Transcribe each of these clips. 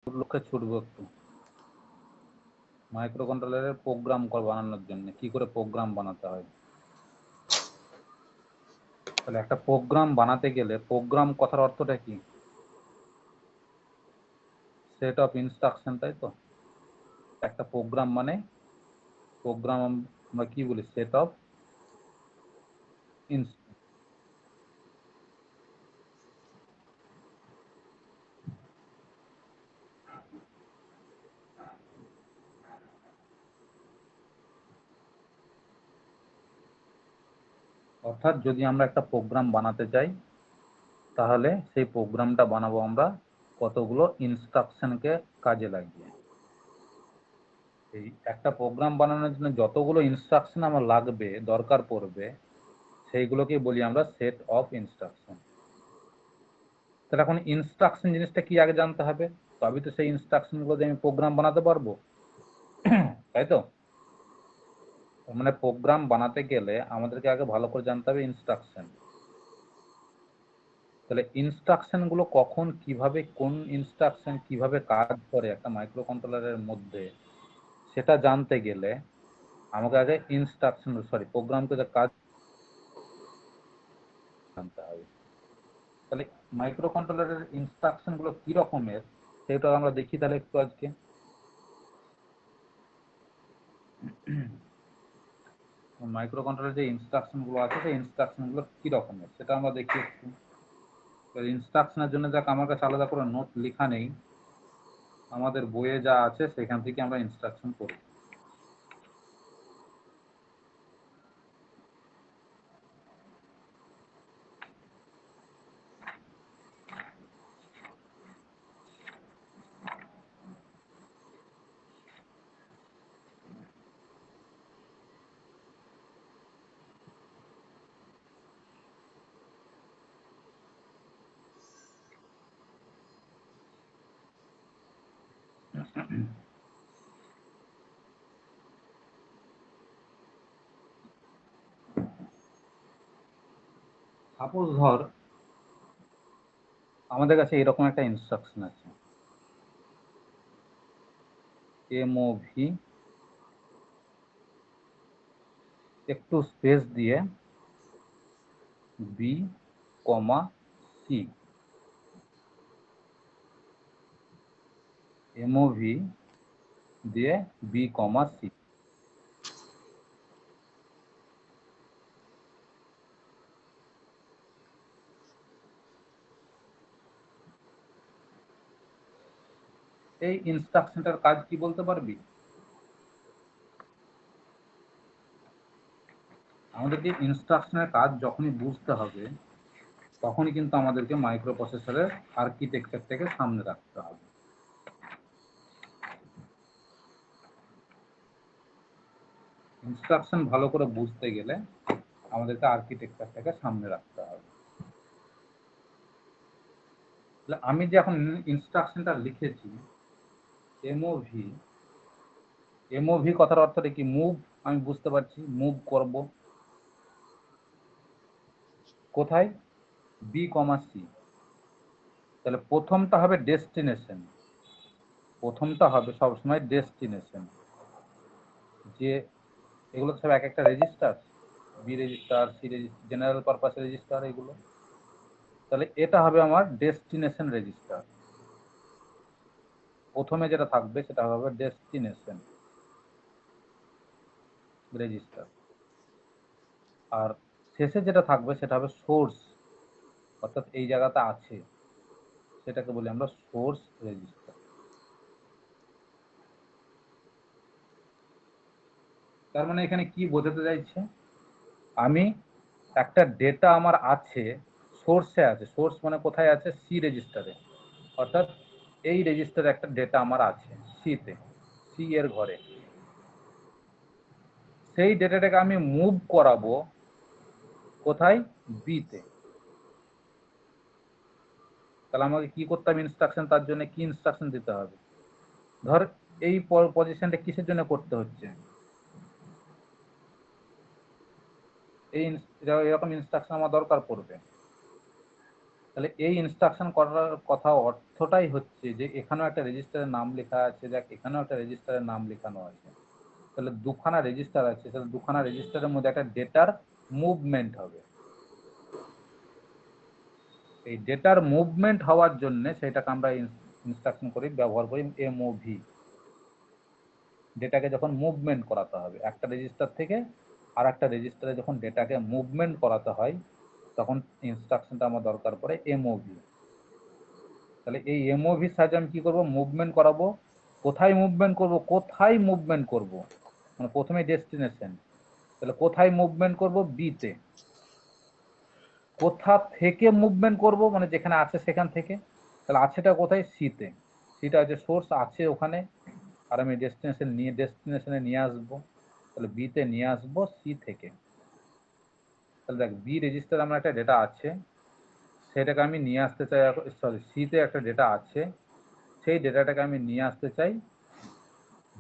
লক্ষ্যে ছুটবো একটু micro কন্ট্রোলারের programme বানানোর জন্য কি করে প্রোগ্রাম বানাতে হয়। তাহলে একটা প্রোগ্রাম বানাতে গেলে প্রোগ্রাম কথার অর্থটা কি? সেট অফ ইনস্ট্রাকশন, তাই তো? একটা প্রোগ্রাম মানে প্রোগ্রাম আমরা কি বলি? Set of instruction. অর্থাৎ যদি আমরা একটা প্রোগ্রাম বানাতে চাই তাহলে সেই প্রোগ্রামটা বানাবো আমরা কতগুলো ইনস্ট্রাকশনকে কাজে লাগিয়ে। এই একটা প্রোগ্রাম বানানোর জন্য যতগুলো ইনস্ট্রাকশন আমার লাগবে, দরকার পড়বে, সেইগুলোকে বলি আমরা সেট অফ ইনস্ট্রাকশন। তাহলে এখন ইনস্ট্রাকশন জিনিসটা কি আগে জানতে হবে, তবে তো সেই ইনস্ট্রাকশন গুলো দিয়ে আমি প্রোগ্রাম বানাতে পারবো, তাই তো? মানে প্রোগ্রাম বানাতে গেলে আমাদেরকে আগে ভালো করে জানতে হবে ইনস্ট্রাকশন। তাহলে ইনস্ট্রাকশন গুলো কখন কিভাবে, কোন ইনস্ট্রাকশন কিভাবে কাজ করে একটা মাইক্রো কন্ট্রোলারের মধ্যে, সেটা জানতে গেলে আমাকে আগে প্রোগ্রামকে কাজ জানতে হবে। তাহলে মাইক্রো কন্ট্রোলারের ইনস্ট্রাকশন গুলো কি রকমের সেটা আমরা দেখি তাহলে একটু আজকে। মাইক্রো কন্ট্রোলারের যে ইনস্ট্রাকশন গুলো আছে সেই ইনস্ট্রাকশন গুলো কি রকমের সেটা আমরা দেখি একটু। ইনস্ট্রাকশনের জন্য যাক আমার কাছে আলাদা করে নোট লেখা নেই, আমাদের বইয়ে যা আছে সেখান থেকে আমরা ইনস্ট্রাকশন করি। সাপোজ ধর আমাদের কাছে এরকম একটা ইনস্ট্রাকশন আছে, এমওভি একটু স্পেস দিয়ে বি কমা সি, এমওভি দিয়ে বি কমা সি। এই ইনস্ট্রাকশনটার কাজ কি বলতে পারবি? আমাদেরকে ইনস্ট্রাকশনের কাজ যখনই বুঝতে হবে তখনই কিন্তু আমাদেরকে মাইক্রো প্রসেসরের আর্কিটেকচারটাকে সামনে রাখতে হবে। ইনস্ট্রাকশন ভালো করে বুঝতে গেলে আমাদেরকে আর্কিটেকচারটাকে সামনে রাখতে হবে। আমি যে এখন ইনস্ট্রাকশনটা লিখেছি এমওভি, এমওভি কথার অর্থটা কি? মুভ। আমি বুঝতে পারছি মুভ করব কোথায়? B comma C. তাহলে প্রথমটা হবে ডেস্টিনেশন, প্রথমটা হবে সবসময় ডেস্টিনেশন। যে এগুলো সব এক একটা register, B register, C register, general purpose register এগুলো। তাহলে এটা হবে আমার ডেস্টিনেশন রেজিস্টার। প্রথমে যেটা থাকবে সেটা হবে ডেস্টিনেশন রেজিস্টার, আর শেষে যেটা থাকবে সেটা হবে সোর্স, অর্থাৎ এই জায়গাতে আছে, সেটাকে বলি আমরা সোর্স রেজিস্টার। তার মানে এখানে কি বোঝাতে চাইছে? আমি একটা ডেটা আমার আছে, সোর্সে আছে, সোর্স মানে কোথায় আছে? সি রেজিস্টারে। অর্থাৎ এই রেজিস্টারে একটা ডেটা আমার আছে সিতে, সি এর ঘরে। সেই ডেটাটাকে আমি মুভ করাবো কোথায়? বিতে। তাহলে আমাকে কি করতে হবে? ইনস্ট্রাকশন, তার জন্য কি ইনস্ট্রাকশন দিতে হবে? ধর এই পজিশনটা কিসের জন্য করতে হচ্ছে, এই এরকম ইনস্ট্রাকশন আমার দরকার পড়বে। তাহলে এই ইনস্ট্রাকশন করার কথা অর্থটাই হচ্ছে যে এখানেও একটা রেজিস্টারের নাম লেখা আছে, দেখ এখানেও একটা রেজিস্টারের নাম লেখানো আছে, তাহলে দুখানা রেজিস্টার আছে, তাহলে দুখানা রেজিস্টারের মধ্যে একটা ডেটার মুভমেন্ট হবে। এই ডেটার মুভমেন্ট হওয়ার জন্য সেটাকে আমরা ইনস্ট্রাকশন করি, ব্যবহার করি এমওভি। ডেটাকে যখন মুভমেন্ট করাতে হবে একটা রেজিস্টার থেকে আর একটা রেজিস্টারে, যখন ডেটাকে মুভমেন্ট করাতে হয় তখন ইনস্ট্রাকশনটা আমার দরকার পড়ে এমওভি। তাহলে এই এমওভির সাহায্যে আমি কি করব, মুভমেন্ট করাবো। কোথায় মুভমেন্ট করব, কোথায় মুভমেন্ট করব, মানে প্রথমে ডেস্টিনেশন, তাহলে কোথায় মুভমেন্ট করব, বিতে। কোথা থেকে মুভমেন্ট করব, মানে যেখানে আছে সেখান থেকে, তাহলে আছেটা কোথায়, সিতে। সিটা হচ্ছে সোর্স, আছে ওখানে, আর আমি ডেস্টিনেশনে নিয়ে আসবো, তাহলে বিতে নিয়ে আসবো সি থেকে। তাহলে দেখ বি রেজিস্টার আমার একটা ডেটা আছে, সেটাকে আমি নিয়ে আসতে চাই, সরি সিতে একটা ডেটা আছে, সেই ডেটাটাকে আমি নিয়ে আসতে চাই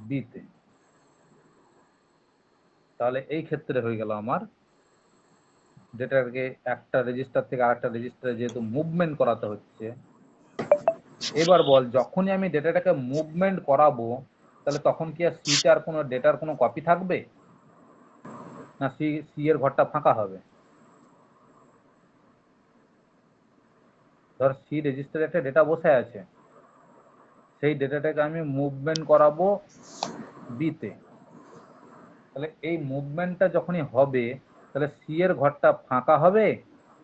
বিতে। তাহলে এই ক্ষেত্রে হয়ে গেল আমার ডেটাকে একটা রেজিস্টার থেকে আরেকটা রেজিস্টারে যেহেতু মুভমেন্ট করাতে হচ্ছে। এবার বল, যখনই আমি ডেটাটাকে মুভমেন্ট করাবো তাহলে তখন কি আর সিতে আর কোনো ডেটার কোনো কপি থাকবে, না সি এর ঘরটা ফাঁকা হবে? ধর সি রেজিস্টারে একটা ডেটা বসে আছে, সেই ডেটাটাকে আমি মুভমেন্ট করাবো বিতে। তাহলে এই মুভমেন্টটা যখনই হবে তাহলে সি এর ঘরটা ফাঁকা হবে,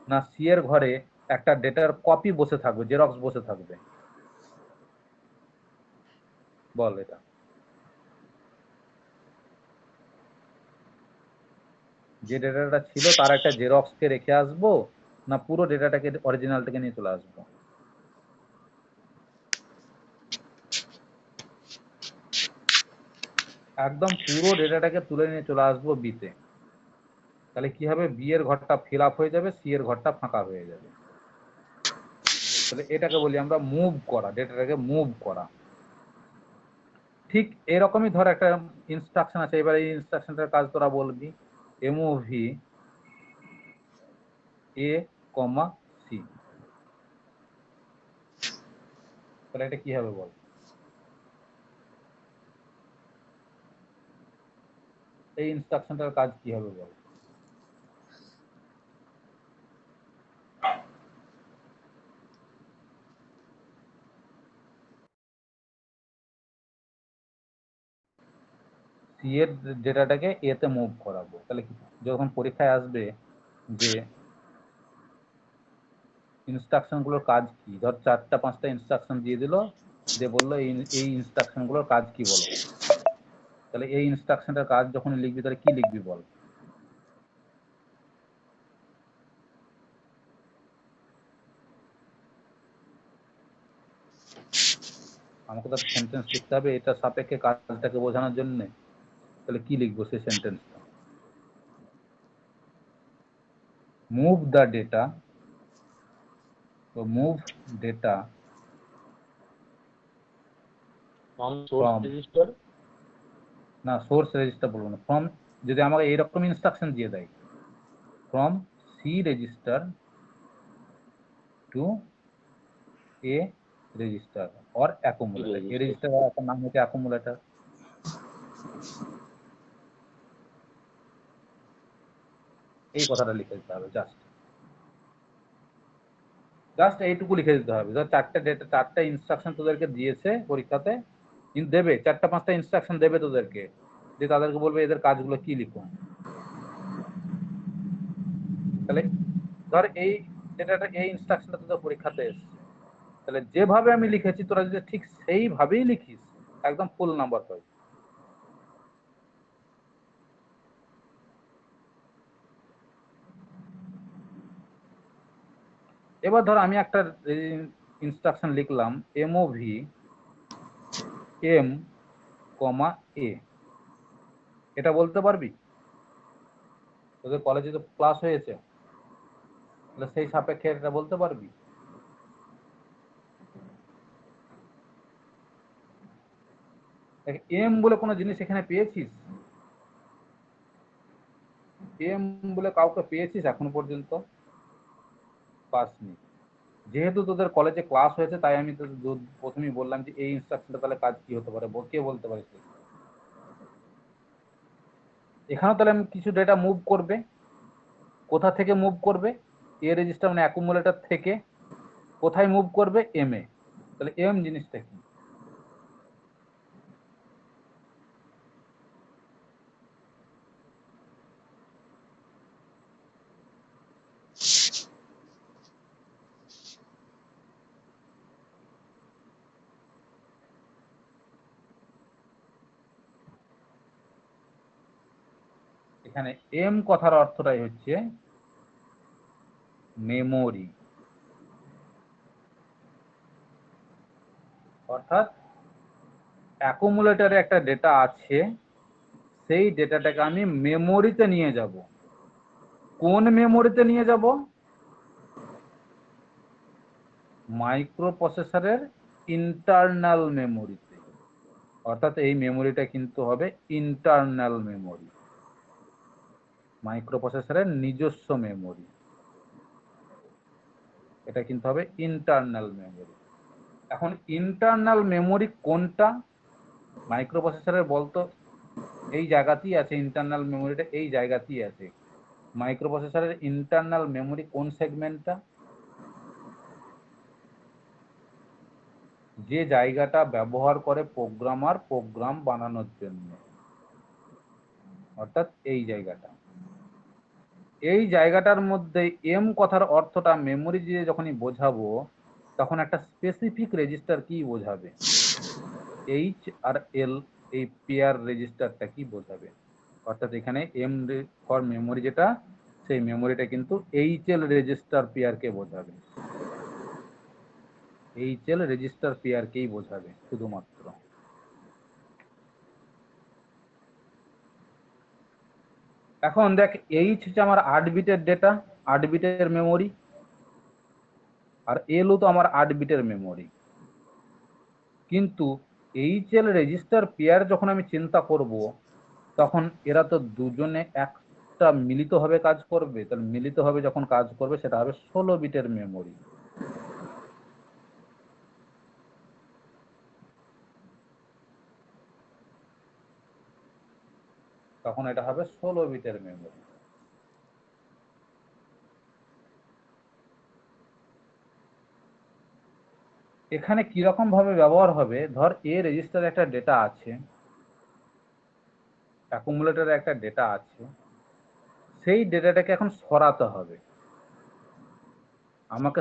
না সি এর ঘরে একটা ডেটার কপি বসে থাকবে, জেরক্স বসে থাকবে? বল এটা। যে ডেটাটা ছিল তার একটা জেরক্সকে রেখে আসবো, না পুরো ডেটাটাকে অরিজিনালটাকে নিয়ে চলে আসবো? একদম পুরো ডেটাটাকে তুলে নিয়ে চলে আসবো বিতে। তাহলে কি হবে, বি এর ঘরটা ফিল আপ হয়ে যাবে, সি এর ঘরটা ফাঁকা হয়ে যাবে। তাহলে এটাকে বলি আমরা মুভ করা, ডেটাটাকে মুভ করা। ঠিক এরকমই ধর একটা ইনস্ট্রাকশন আছে, এবার এই ইনস্ট্রাকশনটার কাজ তোরা বলবি এমওভি এ কমা সি। তাহলে এটা কি হবে বল, এই ইনস্ট্রাকশনটার কাজ কি হবে বল? সি এর ডেটাটাকে এতে মুভ করাবো। তাহলে যখন পরীক্ষায় আসবে যে ইনস্ট্রাকশন গুলোর কাজ কি, ধর 4টা 5টা ইনস্ট্রাকশন দিয়ে দিল, দিয়ে বললো এই ইনস্ট্রাকশন গুলোর কাজ কি বলো। তাহলে এই ইনস্ট্রাকশনটার কাজ যখন লিখবি তাহলে কি লিখবি বল? আমাকে তো সেন্টেন্স লিখতে হবে এটা সাপেক্ষে কাজটাকে বোঝানোর জন্য। তাহলে কি লিখবো সেই সেন্টেন্সটা? মুভ দ্য ডেটা, তো মুভ ডেটা ফ্রম, না সোর্স রেজিস্টার বলবো না, ফ্রম। যদি আমাকে এইরকম ইনস্ট্রাকশন দিয়ে দেয়, from C register to A register or accumulator. A register একটা নাম হচ্ছে অ্যাকুমুলেটর। এই কথাটা লিখে দিতে হবে, জাস্ট জাস্ট এইটুকু লিখে দিতে হবে। ধর 4টা ডেটা 4টা ইনস্ট্রাকশন তোদেরকে দিয়েছে পরীক্ষাতে, দেবে 4টা 5টা ইনস্ট্রাকশন দেবে তোদেরকে, যে তাদেরকে বলবে এদের কাজগুলো কি লিখুন। তাহলে ধর এই ডেটাটা, এই ইনস্ট্রাকশনটা তোদের পরীক্ষাতে এসছে, তাহলে যেভাবে আমি লিখেছি তোরা যদি ঠিক সেইভাবেই লিখিস একদম ফুল নাম্বার পাবি। এবার ধর আমি একটা ইনস্ট্রাকশন লিখলাম এমওভি এম কমা এ, এটা বলতে পারবি? তোদের কলেজে তো ক্লাস হয়েছে, তাহলে সেই সাপেক্ষে এটা বলতে পারবি? এম বলে কোনো জিনিস এখানে পেয়েছিস? এম বলে কাউকে পেয়েছিস এখন পর্যন্ত? পাসনি। যেহেতু তোদের কলেজে ক্লাস হয়েছে তাই আমি তো প্রথমেই বললাম যে এই ইনস্ট্রাকশনটা তাহলে কাজ কি হতে পারে, কে বলতে পারিস? এখানেও তাহলে আমি কিছু ডেটা মুভ করবে, কোথা থেকে মুভ করবে? এ রেজিস্টার মানে অ্যাকুমুলেটর থেকে কোথায় মুভ করবে? M A. তাহলে এম জিনিসটা কি? এখানে এম কথার অর্থটাই হচ্ছে মেমোরি, অর্থাৎ অ্যাকুমুলেটরে একটা ডেটা আছে, সেই ডেটাটাকে আমি মেমোরিতে নিয়ে যাব। কোন মেমোরিতে নিয়ে যাব? মাইক্রো প্রসেসরের ইন্টারনাল মেমোরিতে। অর্থাৎ এই মেমোরিটা কিন্তু হবে ইন্টারনাল মেমোরি, মাইক্রো প্রসেসরের নিজস্ব মেমোরি। এটা কিন্তু হবে ইন্টারনাল মেমোরি। এখন ইন্টারনাল মেমোরি কোনটা মাইক্রো প্রসেসরের বলতো? এই জায়গাতেই আছে ইন্টারনাল মেমোরিটা, এই জায়গাতেই আছে। মাইক্রো প্রসেসরের ইন্টারনাল মেমোরি কোন সেগমেন্টটা? যে জায়গাটা ব্যবহার করে প্রোগ্রামার প্রোগ্রাম বানানোর জন্য, অর্থাৎ এই জায়গাটা। এই জায়গাটার মধ্যে এম কথার অর্থটা মেমোরি দিয়ে যখনই বোঝাবো তখন একটা স্পেসিফিক রেজিস্টার কি বোঝাবে? এইচ আর এল, এই পেয়ার রেজিস্টারটা কি বোঝাবে? অর্থাৎ এখানে এম ফর মেমোরি যেটা, সেই মেমোরিটা কিন্তু এইচ এল রেজিস্টার পেয়ারকে বোঝাবে, এইচ এল রেজিস্টার পেয়ারকেই বোঝাবে শুধুমাত্র। এখন দেখ, এইচ হচ্ছে আমার 8 বিটের ডেটা, 8 বিটের মেমোরি, আর এলও তো আমার 8 বিটের মেমোরি। কিন্তু এইচ এল রেজিস্টার পেয়ার যখন আমি চিন্তা করব তখন এরা তো দুজনে একটা মিলিতভাবে কাজ করবে। তাহলে মিলিতভাবে যখন কাজ করবে সেটা হবে 16 বিটের মেমোরি। তখন এটা হবে 16 বিটের মেমোরি। এখানে কিরকম ভাবে ব্যবহার হবে? ধর এ রেজিস্টারে একটা ডেটা আছে, অ্যাকুমুলেটরে একটা ডেটা আছে, সেই ডেটাটাকে এখন সরাতে হবে। আমাকে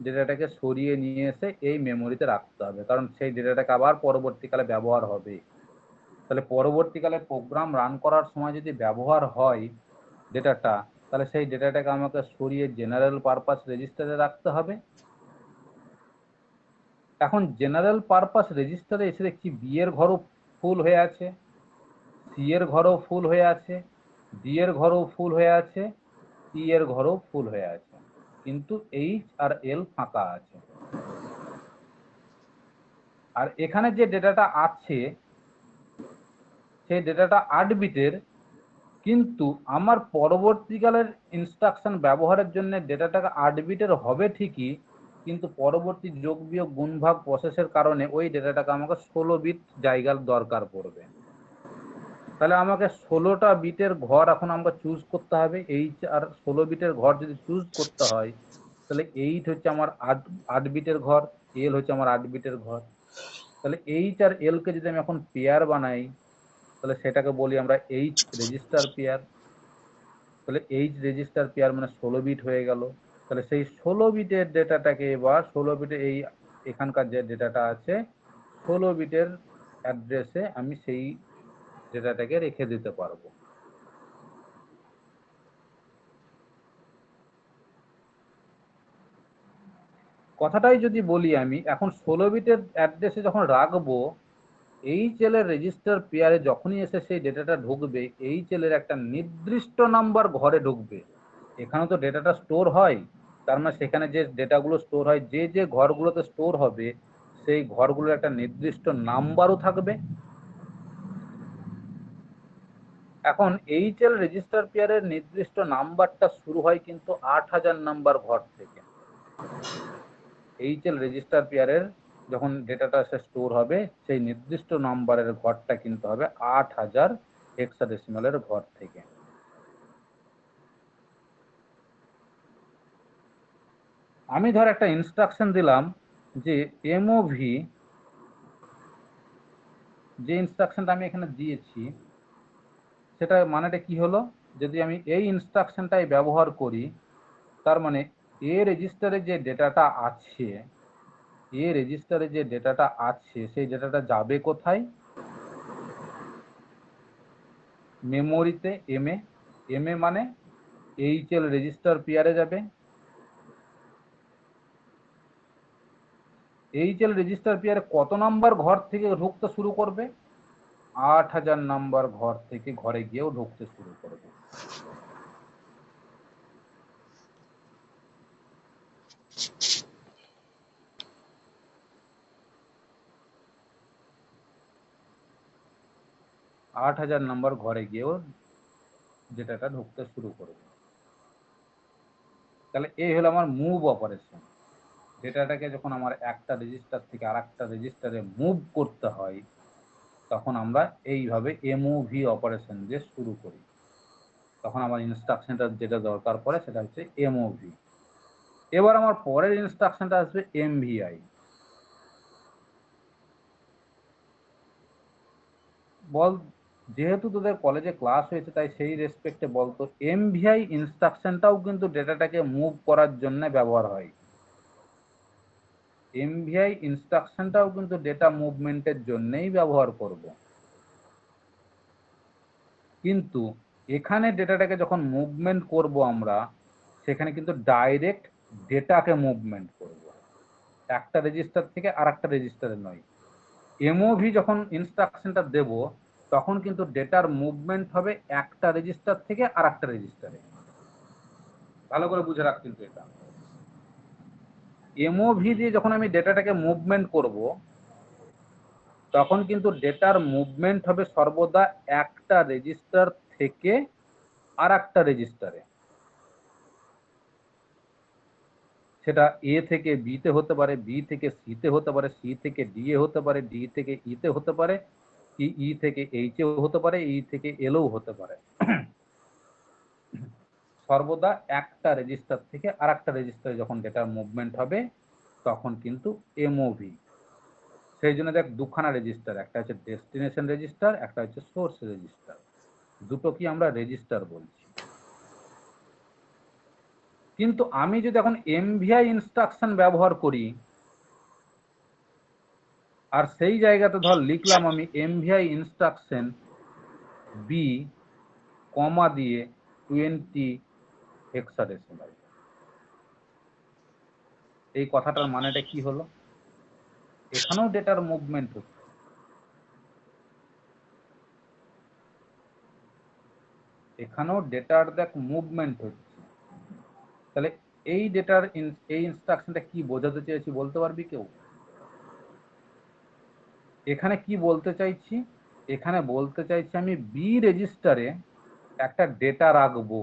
ডেটাটাকে সরিয়ে নিয়ে এসে এই মেমোরিতে রাখতে হবে, কারণ সেই ডেটাটাকে আবার পরবর্তীকালে ব্যবহার হবে। তাহলে পরবর্তীকালে প্রোগ্রাম রান করার সময় যদি ব্যবহার হয় ডেটাটা, তাহলে সেই ডেটাটাকে আমাকে সরিয়ে জেনারেল পারপাস রেজিস্টারে রাখতে হবে। এখন জেনারেল পারপাস রেজিস্টারে এসে দেখছি বি এর ঘরও ফুল হয়ে আছে, সি এর ঘরও ফুল হয়ে আছে, ডি এর ঘরও ফুল হয়ে আছে, ই এর ঘরও ফুল হয়ে আছে, কিন্তু এইচ আর এল ফাঁকা আছে। আর এখানে যে ডেটাটা আছে সেই ডেটাটা 8 বিটের, কিন্তু আমার পরবর্তীকালের ইনস্ট্রাকশন ব্যবহারের জন্য ডেটাটাকে 8 বিটের হবে ঠিকই, কিন্তু পরবর্তী যোগ বিয়োগ গুণ ভাগ প্রসেসের কারণে ওই ডেটাটাকে আমাকে 16 বিট জায়গার দরকার পড়বে। তাহলে আমাকে 16টা বিটের ঘর এখন আমাকে চুজ করতে হবে। এইচ আর 16 বিটের ঘর যদি চুজ করতে হয় তাহলে 8 হচ্ছে আমার 8 বিটের ঘর, এল হচ্ছে আমার 8 বিটের ঘর। তাহলে এইচ আর এল কে যদি আমি এখন পেয়ার বানাই তাহলে সেটাকে বলি আমরা এইচ রেজিস্টার পেয়ার। তাহলে এইচ রেজিস্টার পেয়ার মানে 16 বিট হয়ে গেল। তাহলে সেই 16 বিটের ডেটাটাকে এবার 16 বিটের এই এখানকার যে ডেটাটা আছে 16 বিটের অ্যাড্রেসে আমি সেই ডেটাটাকে রেখে দিতে পারবো। কথাটাই যদি বলি আমি এখন 16 বিটের অ্যাড্রেসে যখন রাখবো, এইচ এল এর রেজিস্টার পেয়ারে যখনই এসে সেই ডেটাটা ঢুকবে এইচ এল এর একটা নির্দিষ্ট নাম্বার ঘরে ঢুকবে। এখানে তো ডেটাটা স্টোর হয়, তার মানে সেখানে যে ডেটাগুলো স্টোর হয় যে যে ঘরগুলোতে স্টোর হবে সেই ঘরগুলোর একটা নির্দিষ্ট নাম্বারও থাকবে। এখন এইচ এল রেজিস্টার পেয়ারের নির্দিষ্ট নাম্বারটা শুরু হয় কিন্তু 8000 নাম্বার ঘর থেকে। এইচএল রেজিস্টার পেয়ারের যখন ডেটাটা স্টোর হবে সেই নির্দিষ্ট নাম্বারের ঘরটা কিন্তু হবে 8000 হেক্সাডেসিমালের ঘর থেকে। আমি ধর একটা ইনস্ট্রাকশন দিলাম যে এমওভি, যে ইনস্ট্রাকশনটা আমি এখানে দিয়েছি সেটা মানেটা কি হলো, যদি আমি এই ইনস্ট্রাকশনটাই ব্যবহার করি তার মানে এ রেজিস্টারে যে ডেটাটা আছে, সেই ডেটাটা যাবে কোথায়? মেমোরিতে, এম এ মানে এইচএল রেজিস্টার পেয়ারে যাবে। এইচএল রেজিস্টার পেয়ারে কত নাম্বার ঘর থেকে ঢুকতে শুরু করবে? 8000 নাম্বার ঘর থেকে ঘরে গিয়েও ঢুকতে শুরু করবে। আট হাজার নাম্বার ঘরে গিয়েও ডেটাটা ঢুকতে শুরু করবে। তাহলে এই হলো আমার মুভ অপারেশন। ডেটাটাকে যখন আমার একটা রেজিস্টার থেকে আর একটা রেজিস্টারে মুভ করতে হয় তখন আমরা এইভাবে এমওভি অপারেশন দিয়ে শুরু করি। তখন আমার ইনস্ট্রাকশনটা যেটা দরকার পড়ে সেটা হচ্ছে এমওভি। এবার আমার পরের ইনস্ট্রাকশনটা আসবে এমভিআই। বল, যেহেতু তোদের কলেজে ক্লাস হয়েছে তাই সেই রেসপেক্টে বলতো এমভিআই ইনস্ট্রাকশনটাও কিন্তু ডেটাটাকে মুভ করার জন্য ব্যবহার হয়। এমভিআই ইনস্ট্রাকশনটাও কিন্তু ডেটা মুভমেন্টের জন্যই ব্যবহার করব। কিন্তু এখানে ডেটাটাকে যখন মুভমেন্ট করব আমরা, সেখানে কিন্তু ডাইরেক্ট ডেটাকে মুভমেন্ট করব, একটা রেজিস্টার থেকে আর একটা রেজিস্টারে নয়। এমওভি যখন ইনস্ট্রাকশনটা দেব তখন কিন্তু ডেটার মুভমেন্ট হবে একটা রেজিস্টার থেকে আর একটা রেজিস্টারে। ভালো করে বুঝে রাখ কিন্তু এটা। এমওভি দিয়ে যখন আমি ডেটাটাকে মুভমেন্ট করব তখন কিন্তু ডেটার মুভমেন্ট হবে সর্বদা একটা রেজিস্টার থেকে আর একটা রেজিস্টারে। সেটা এ থেকে বিতে হতে পারে, বি থেকে সিতে হতে পারে, সি থেকে ডি এ হতে পারে, ডি থেকে ইতে হতে পারে, কি ই থেকে এইচ এও হতে পারে, ই থেকে এলও হতে পারে। সর্বদা একটা রেজিস্টার থেকে আর একটা রেজিস্টারে যখন ডেটার মুভমেন্ট হবে তখন কিন্তু এমওভি। সেই জন্য দেখ দুখানা রেজিস্টার, একটা হচ্ছে ডেস্টিনেশন রেজিস্টার, একটা হচ্ছে সোর্স রেজিস্টার, দুটো কি আমরা রেজিস্টার বলছি। কিন্তু আমি যদি এখন এমভিআই ইনস্ট্রাকশন ব্যবহার করি আর সেই জায়গাতে ধর লিখলাম আমি এমভিআই ইনস্ট্রাকশন বি কমা দিয়ে 20 হেক্সাডেসিমাল, এই কথাটার মানেটা কি হলো? এখানেও ডেটার মুভমেন্ট হচ্ছে, এখানেও ডেটার দেখ মুভমেন্ট হচ্ছে। তাহলে এই ডেটার এই ইনস্ট্রাকশনটা কি বোঝাতে চেয়েছি বলতে পারবি কেউ? এখানে কি বলতে চাইছি? এখানে বলতে চাইছি আমি বি রেজিস্টারে একটা ডেটা রাখবো।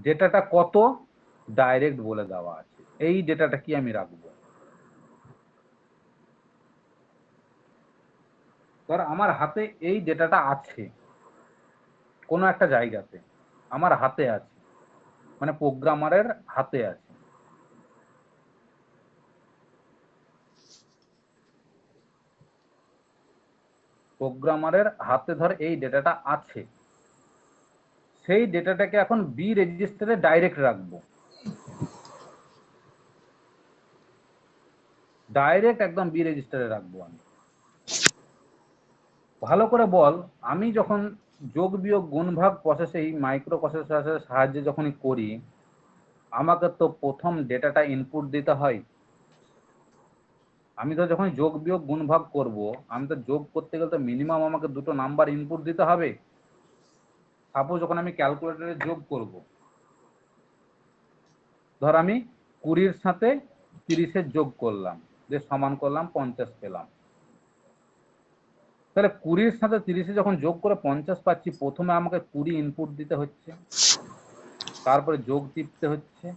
ডেটাটা কত ডাইরেক্ট বলে দেওয়া আছে, এই ডেটাটা কি আমি রাখবো। ধর আমার হাতে এই ডেটাটা আছে কোনো একটা জায়গাতে, আমার হাতে আছে, মানে প্রোগ্রামারের হাতে আছে। প্রোগ্রামারের হাতে ধর এই ডেটাটা আছে, সেই ডেটাটাকে এখন বি রেজিস্টারে ডাইরেক্ট রাখবো, ডাইরেক্ট একদম বি রেজিস্টারে রাখবো আমি। ভালো করে বল, আমি যখন যোগ বিয়োগ গুণ ভাগ প্রসেস এই মাইক্রো প্রসেসরের সাহায্যে যখনই করি আমাকে তো প্রথম ডেটাটা ইনপুট দিতে হয়। আমি তো যখন যোগ বিয়োগ গুণ ভাগ করবো আমি তো যোগ করতে গেলে তো মিনিমাম আমাকে দুটো নাম্বার ইনপুট দিতে হবে। সাপোজ যখন আমি ক্যালকুলেটরে যোগ করব, ধর আমি 20-র সাথে 30-এর যোগ করলাম, যে সমান করলাম 50 পেলাম। তাহলে 20-র সাথে 30-এ যখন যোগ করে 50 পাচ্ছি, প্রথমে আমাকে 20 ইনপুট দিতে হচ্ছে, তারপরে যোগ টিপতে হচ্ছে,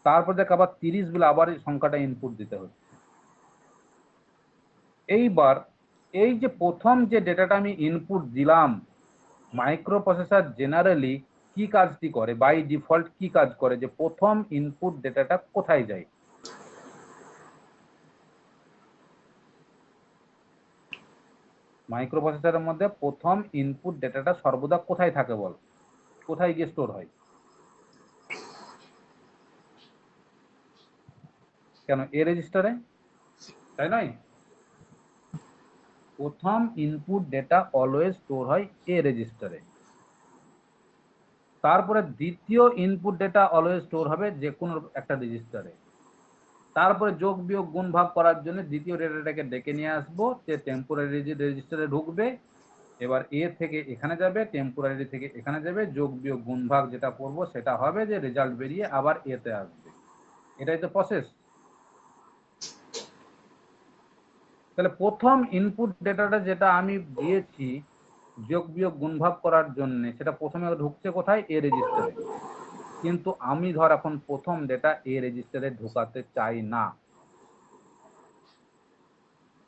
তারপর দেখ আবার 30 বলে আবার এই সংখ্যাটা ইনপুট দিতে হচ্ছে। এইবার এই যে প্রথম যে ডেটাটা আমি ইনপুট দিলাম, মাইক্রো প্রসেসর জেনারেলি কি কাজটি করে, বাই ডিফল্ট কি কাজ করে, যে প্রথম ইনপুট ডেটাটা কোথায় যায়? মাইক্রো প্রসেসরের মধ্যে প্রথম ইনপুট ডেটাটা সর্বদা কোথায় থাকে বল, কোথায় গিয়ে স্টোর হয়? কেন? এ রেজিস্টারে, তাই নয়? প্রথম ইনপুট ডেটা অলওয়েজ স্টোর হয় এ রেজিস্টারে। তারপরে দ্বিতীয় ইনপুট ডেটা অলওয়েজ স্টোর হবে যে কোনো একটা রেজিস্টারে। তারপরে যোগ বিয়োগ গুণ ভাগ করার জন্য দ্বিতীয় ডেটাটাকে ডেকে নিয়ে আসবো, যে টেম্পোরারি রেজিস্টারে ঢুকবে। এবার এ থেকে এখানে যাবে, টেম্পোরারি থেকে এখানে যাবে, যোগ বিয়োগ গুণ ভাগ যেটা করবো সেটা হবে যে রেজাল্ট বেরিয়ে আবার এতে আসবে। এটাই তো প্রসেস। তাহলে প্রথম ইনপুট ডেটাটা যেটা আমি দিয়েছি যোগ বিয়োগ গুণ ভাগ করার জন্য, সেটা প্রথমে ঢুকছে কোথায়? এ রেজিস্টারে। কিন্তু আমি ধর এখন প্রথম ডেটা এ রেজিস্টারে ঢোকাতে চাই না,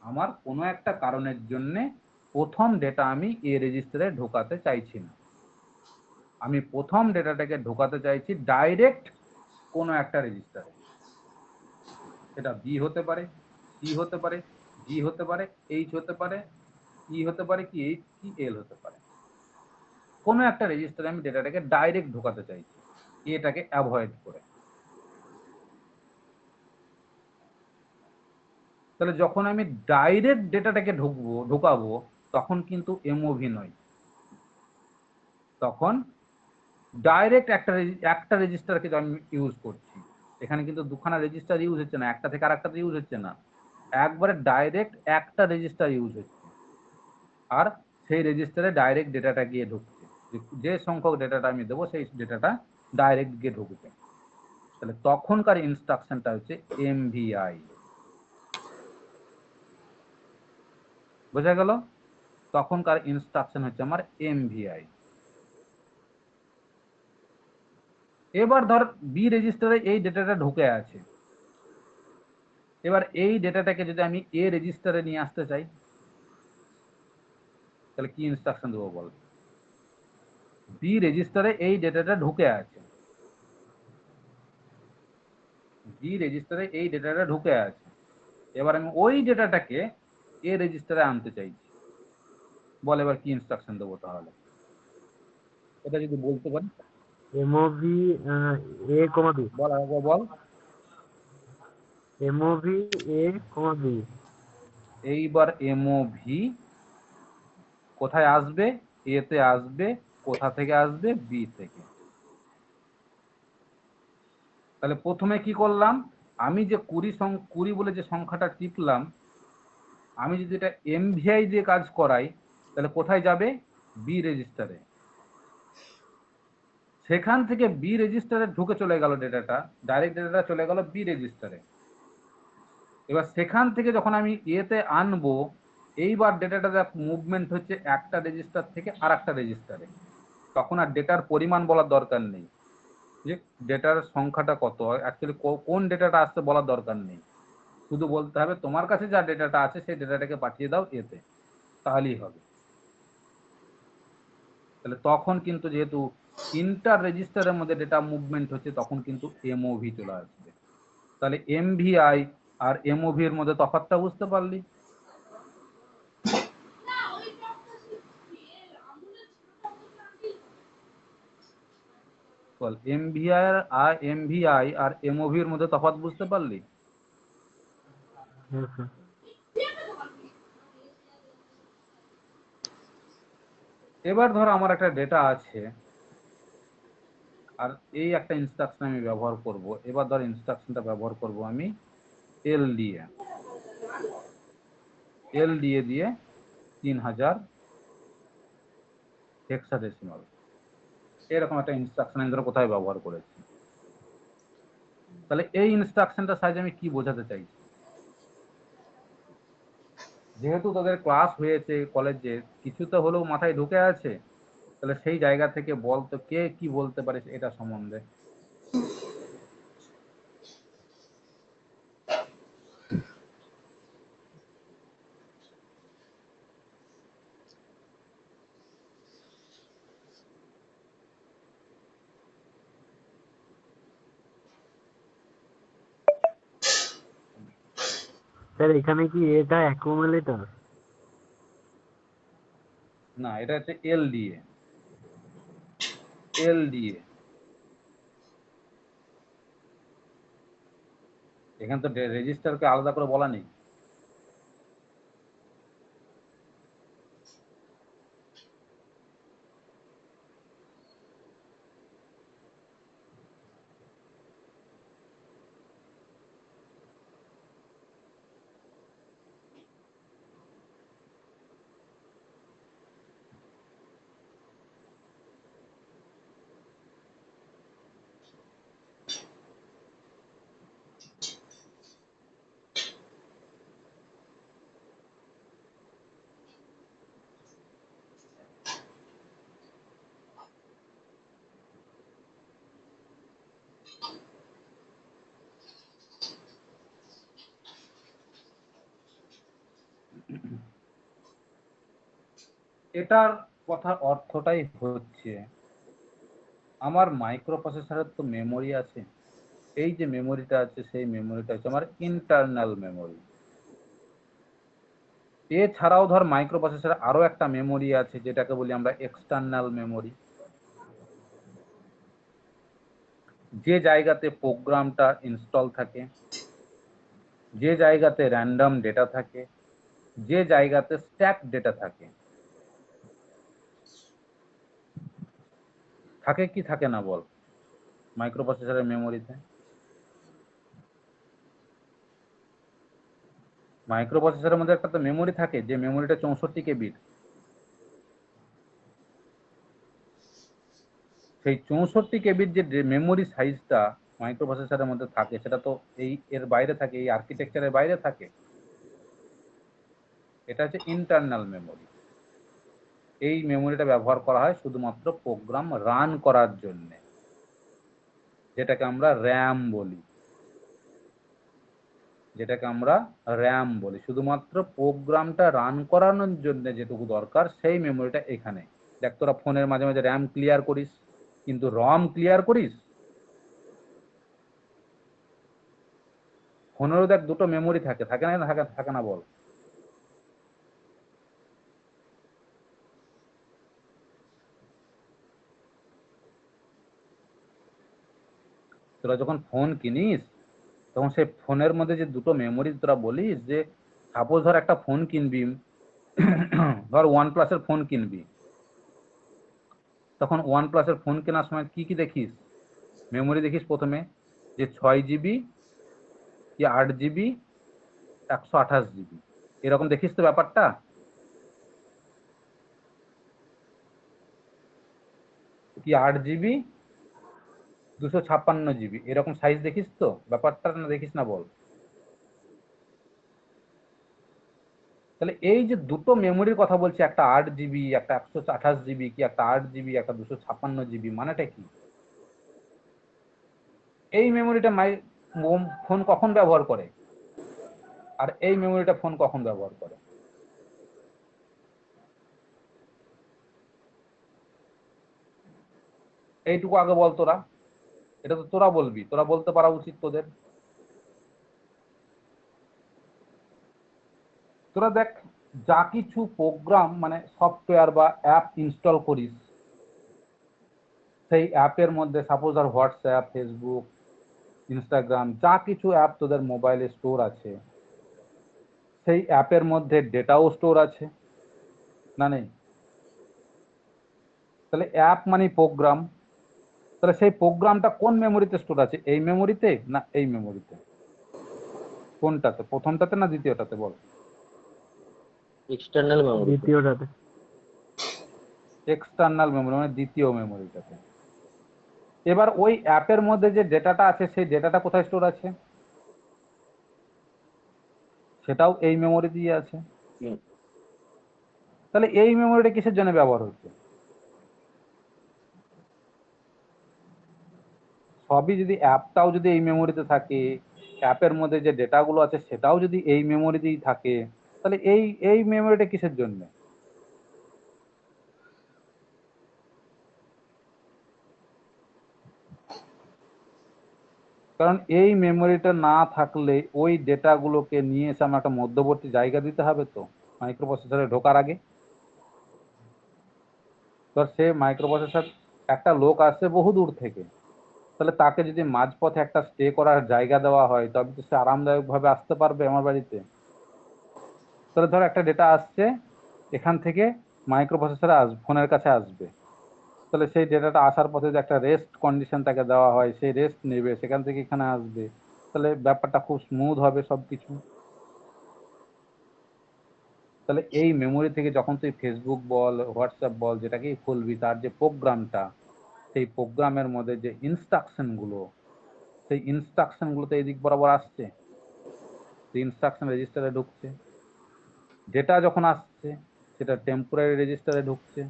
আমার কোনো একটা কারণের জন্য প্রথম ডেটা আমি এ রেজিস্টারে ঢোকাতে চাইছি না। আমি প্রথম ডেটাটাকে ঢোকাতে চাইছি ডাইরেক্ট কোনো একটা রেজিস্টারে। সেটা বি হতে পারে, সি হতে পারে, জি হতে পারে, এইচ হতে পারে, ই হতে পারে, কি এইচ কি এল হতে পারে। কোনো একটা রেজিস্টারে আমি ডেটাটাকে ডাইরেক্ট ঢোকাতে চাইছি, এটাকে অ্যাভয়েড করে। তাহলে যখন আমি ডাইরেক্ট ডেটাটাকে ঢোকাবো তখন কিন্তু এমওভি নয়, তখন ডাইরেক্ট একটা রেজিস্টারকে আমি ইউজ করছি। এখানে কিন্তু দুখানা রেজিস্টার ইউজ হচ্ছে না, একটা থেকে আরেকটাতে ইউজ হচ্ছে না, একবারে ডাইরেক্ট একটা রেজিস্টার ইউজ হচ্ছে। আর সেই রেজিস্টারে ডাইরেক্ট ডেটাটা গিয়ে ঢুকছে, যে সংখ্যক ডেটাটা আমি দেবো সেই ডেটাটা ডাইরেক্ট গিয়ে ঢুকবে। তাহলে তখনকার ইনস্ট্রাকশনটা হচ্ছে এমভিআই। বোঝা গেল? তখনকার ইনস্ট্রাকশন হচ্ছে আমার এমভিআই। এবার ধর বি রেজিস্টারে এই ডেটাটা ঢুকে আছে, এবার এই ডেটাটাকে যদি আমি এ রেজিস্টারে নিয়ে আসতে চাই তাহলে কি ইনস্ট্রাকশন দেবো বল? বি রেজিস্টারে এই ডেটাটা ঢুকে আছে, বি রেজিস্টারে এই ডেটাটা ঢুকে আছে, এবার আমি ওই ডেটাটাকে এ রেজিস্টারে আনতে চাইছি। বল এবার কি ইনস্ট্রাকশন দেবো তাহলে? এটা যদি বলতে পারি। এমওভি এ কমা বি, বল আরেকবার বল। এমওভি এ কমা বি। এইবার এমওভি কোথায় আসবে? এ তে আসবে। কোথা থেকে আসবে? বি থেকে। তাহলে প্রথমে কি করলাম, আমি যে 20 বলে যে সংখ্যাটা টিপলাম, আমি যদি এটা এমভিআই দিয়ে কাজ করাই তাহলে কোথায় যাবে? বি রেজিস্টারে। সেখান থেকে বি রেজিস্টারে ঢুকে চলে গেল ডেটাটা, ডাইরেক্ট ডেটাটা চলে গেল বি রেজিস্টারে। এবার সেখান থেকে যখন আমি এতে আনবো, এইবার ডেটাটা মুভমেন্ট হচ্ছে একটা রেজিস্টার থেকে আর একটা রেজিস্টারে। তখন আর ডেটার পরিমাণ বলার দরকার নেই, যে ডেটার সংখ্যাটা কত, অ্যাকচুয়ালি কোন ডেটাটা আসতে বলার দরকার নেই। শুধু বলতে হবে তোমার কাছে যা ডেটাটা আছে সেই ডেটাটাকে পাঠিয়ে দাও এতে, তাহলেই হবে। তাহলে তখন কিন্তু যেহেতু ইন্টার রেজিস্টারের মধ্যে ডেটা মুভমেন্ট হচ্ছে তখন কিন্তু এমওভি চলে আসবে। তাহলে এমভিআই আর এমওভি এর মধ্যে তফাৎটা বুঝতে পারলি? বল এমভিআই আর এমওভি এর মধ্যে তফাৎ বুঝতে পারলি? হ্যাঁ স্যার। এবার ধর আমার একটা ডেটা আছে আর এই একটা ইনস্ট্রাকশন আমি ব্যবহার করব। এবার ধর ইনস্ট্রাকশনটা ব্যবহার করব আমি এল দিয়ে, এল দিয়ে দিয়ে 3000 হেক্সাডেসিমাল, এরকম একটা ইনস্ট্রাকশন আমি ধরো কোথায় ব্যবহার করেছি। তাহলে এই ইনস্ট্রাকশনটা সাইজ আমি কি বোঝাতে চাইছি? যেহেতু তোদের ক্লাস হয়েছে কলেজে, কিছুতে হলেও মাথায় ঢুকে আছে, তাহলে সেই জায়গা থেকে বল তো কে কি বলতে পারিস এটা সম্বন্ধে। স্যার এখানে কি এটা অ্যাকুমুলেটর? না, এটা হচ্ছে এলডিএ। এলডিএ এখানে তো রেজিস্টারকে আলাদা করে বলা নেই। এটার কথার অর্থটাই হচ্ছে আমার মাইক্রো প্রসেসরের তো মেমোরি আছে, এই যে মেমোরিটা আছে সেই মেমোরিটা হচ্ছে আমার ইন্টারনাল মেমোরি। এছাড়াও ধর মাইক্রো প্রসেসরে আরো একটা মেমোরি আছে যেটাকে বলি আমরা এক্সটার্নাল মেমোরি, যে জায়গাতে প্রোগ্রামটা ইনস্টল থাকে, যে জায়গাতে র্যান্ডম ডেটা থাকে, যে জায়গাতে স্ট্যাক ডেটা থাকে। থাকে কি থাকে না বল মাইক্রো প্রসেসরের মেমোরিতে? মাইক্রো প্রসেসরের মধ্যে একটা তো মেমোরি থাকে, যে মেমোরিটা 64 KB। সেই 64 KB যে মেমোরি সাইজটা মাইক্রো প্রসেসরের মধ্যে থাকে সেটা তো এর বাইরে থাকে, এই আর্কিটেকচারের বাইরে থাকে। এটা হচ্ছে ইন্টারনাল মেমোরি। এই মেমোরিটা ব্যবহার করা হয় শুধুমাত্র প্রোগ্রাম রান করার জন্য, যেটাকে আমরা র্যাম বলি। শুধুমাত্র প্রোগ্রামটা রান করানোর জন্য যেটুকু দরকার সেই মেমোরিটা এখানে। দেখ, তোরা ফোনের মাঝে মাঝে র্যাম ক্লিয়ার করিস, কিন্তু রম ক্লিয়ার করিস? ফোনেরও দেখ দুটো মেমোরি থাকে, থাকে না থাকে না বল? তোরা যখন ফোন কিনিস তখন সেই ফোনের মধ্যে যে দুটো মেমোরি তোরা বলিস, যে সাপোজ ধর একটা ফোন কিনবি, ধর OnePlus-এর ফোন কিনবি, তখন OnePlus-এর ফোন কেনার সময় কি কি দেখিস? মেমোরি দেখিস প্রথমে, যে 6 GB কি 8 GB, 128 GB, এরকম দেখিস তো ব্যাপারটা? কি 8 GB 256 GB এরকম সাইজ দেখিস তো ব্যাপারটা, না দেখিস না বল? তাহলে এই যে দুটো মেমোরির কথা বলছি, একটা 8 GB, একটা 128 GB, কি একটা 8 GB, একটা 256 GB, মানেটা কি? এই মেমোরিটা ফোন কখন ব্যবহার করে, আর এই মেমোরিটা ফোন কখন ব্যবহার করে? এইটুকু আগে বল তোরা। এটা তো তোরা বলবি, তোরা বলতে পারা উচিত তোদের। তোরা দেখ, যা কিছু প্রোগ্রাম মানে সফটওয়্যার বা অ্যাপ ইনস্টল করিস, সেই অ্যাপের মধ্যে সাপোজ আর হোয়াটসঅ্যাপ, ফেসবুক, ইনস্টাগ্রাম, যা কিছু অ্যাপ তোদের মোবাইলে স্টোর আছে, সেই অ্যাপের মধ্যে ডেটাও স্টোর আছে না নেই? তাহলে অ্যাপ মানে প্রোগ্রাম, তাহলে সেই প্রোগ্রামটা কোন মেমোরিতে স্টোর আছে? এই মেমোরিতে না এই মেমোরিতে? কোনটাতে, প্রথমটাতে না দ্বিতীয়টাতে বল? External memory. দ্বিতীয়টাতে। এক্সটার্নাল মেমোরি মানে দ্বিতীয় মেমোরিটাতে। এবার ওই অ্যাপের মধ্যে যে ডেটাটা আছে সেই ডেটাটা কোথায় স্টোর আছে? সেটাও এই মেমোরি দিয়ে আছে। তাহলে এই মেমোরিটা কিসের জন্য ব্যবহার হচ্ছে? সবই যদি, অ্যাপটাও যদি এই মেমোরিতে থাকে, অ্যাপের মধ্যে যে ডেটাগুলো আছে সেটাও যদি এই মেমোরিতেই থাকে, তাহলে এই মেমোরিটা কিসের জন্য? কারণ এই মেমোরিটা না থাকলে ওই ডেটাগুলোকে নিয়ে এসে আমার একটা মধ্যবর্তী জায়গা দিতে হবে তো মাইক্রো প্রসেসরে ঢোকার আগে। তো সে মাইক্রো প্রসেসর একটা লোক আসছে বহু দূর থেকে, তাহলে তাকে যদি মাঝপথে একটা স্টে করার জায়গা দেওয়া হয় তবে তো সে আরামদায়ক ভাবে আসতে পারবে আমার বাড়িতে। তাহলে ধর একটা ডেটা আসছে এখান থেকে মাইক্রো প্রসেসরে ফোনের কাছে আসবে, তাহলে সেই ডেটাটা আসার পথে যদি একটা রেস্ট কন্ডিশন তাকে দেওয়া হয়, সেই রেস্ট নেবে, সেখান থেকে এখানে আসবে, তাহলে ব্যাপারটা খুব স্মুথ হবে সবকিছু। তাহলে এই মেমোরি থেকে যখন তুই ফেসবুক বল হোয়াটসঅ্যাপ বল যেটাকেই খুলবি, তার যে প্রোগ্রামটা, সেই প্রোগ্রামের মধ্যে যে ইনস্ট্রাকশন গুলো, সেই ইনস্ট্রাকশন গুলো তো এই দিক বরাবর আসছে, ইনস্ট্রাকশন রেজিস্টারে ঢুকছে। ডেটা যখন আসছে সেটা টেম্পোরারি রেজিস্টারে ঢুকছে।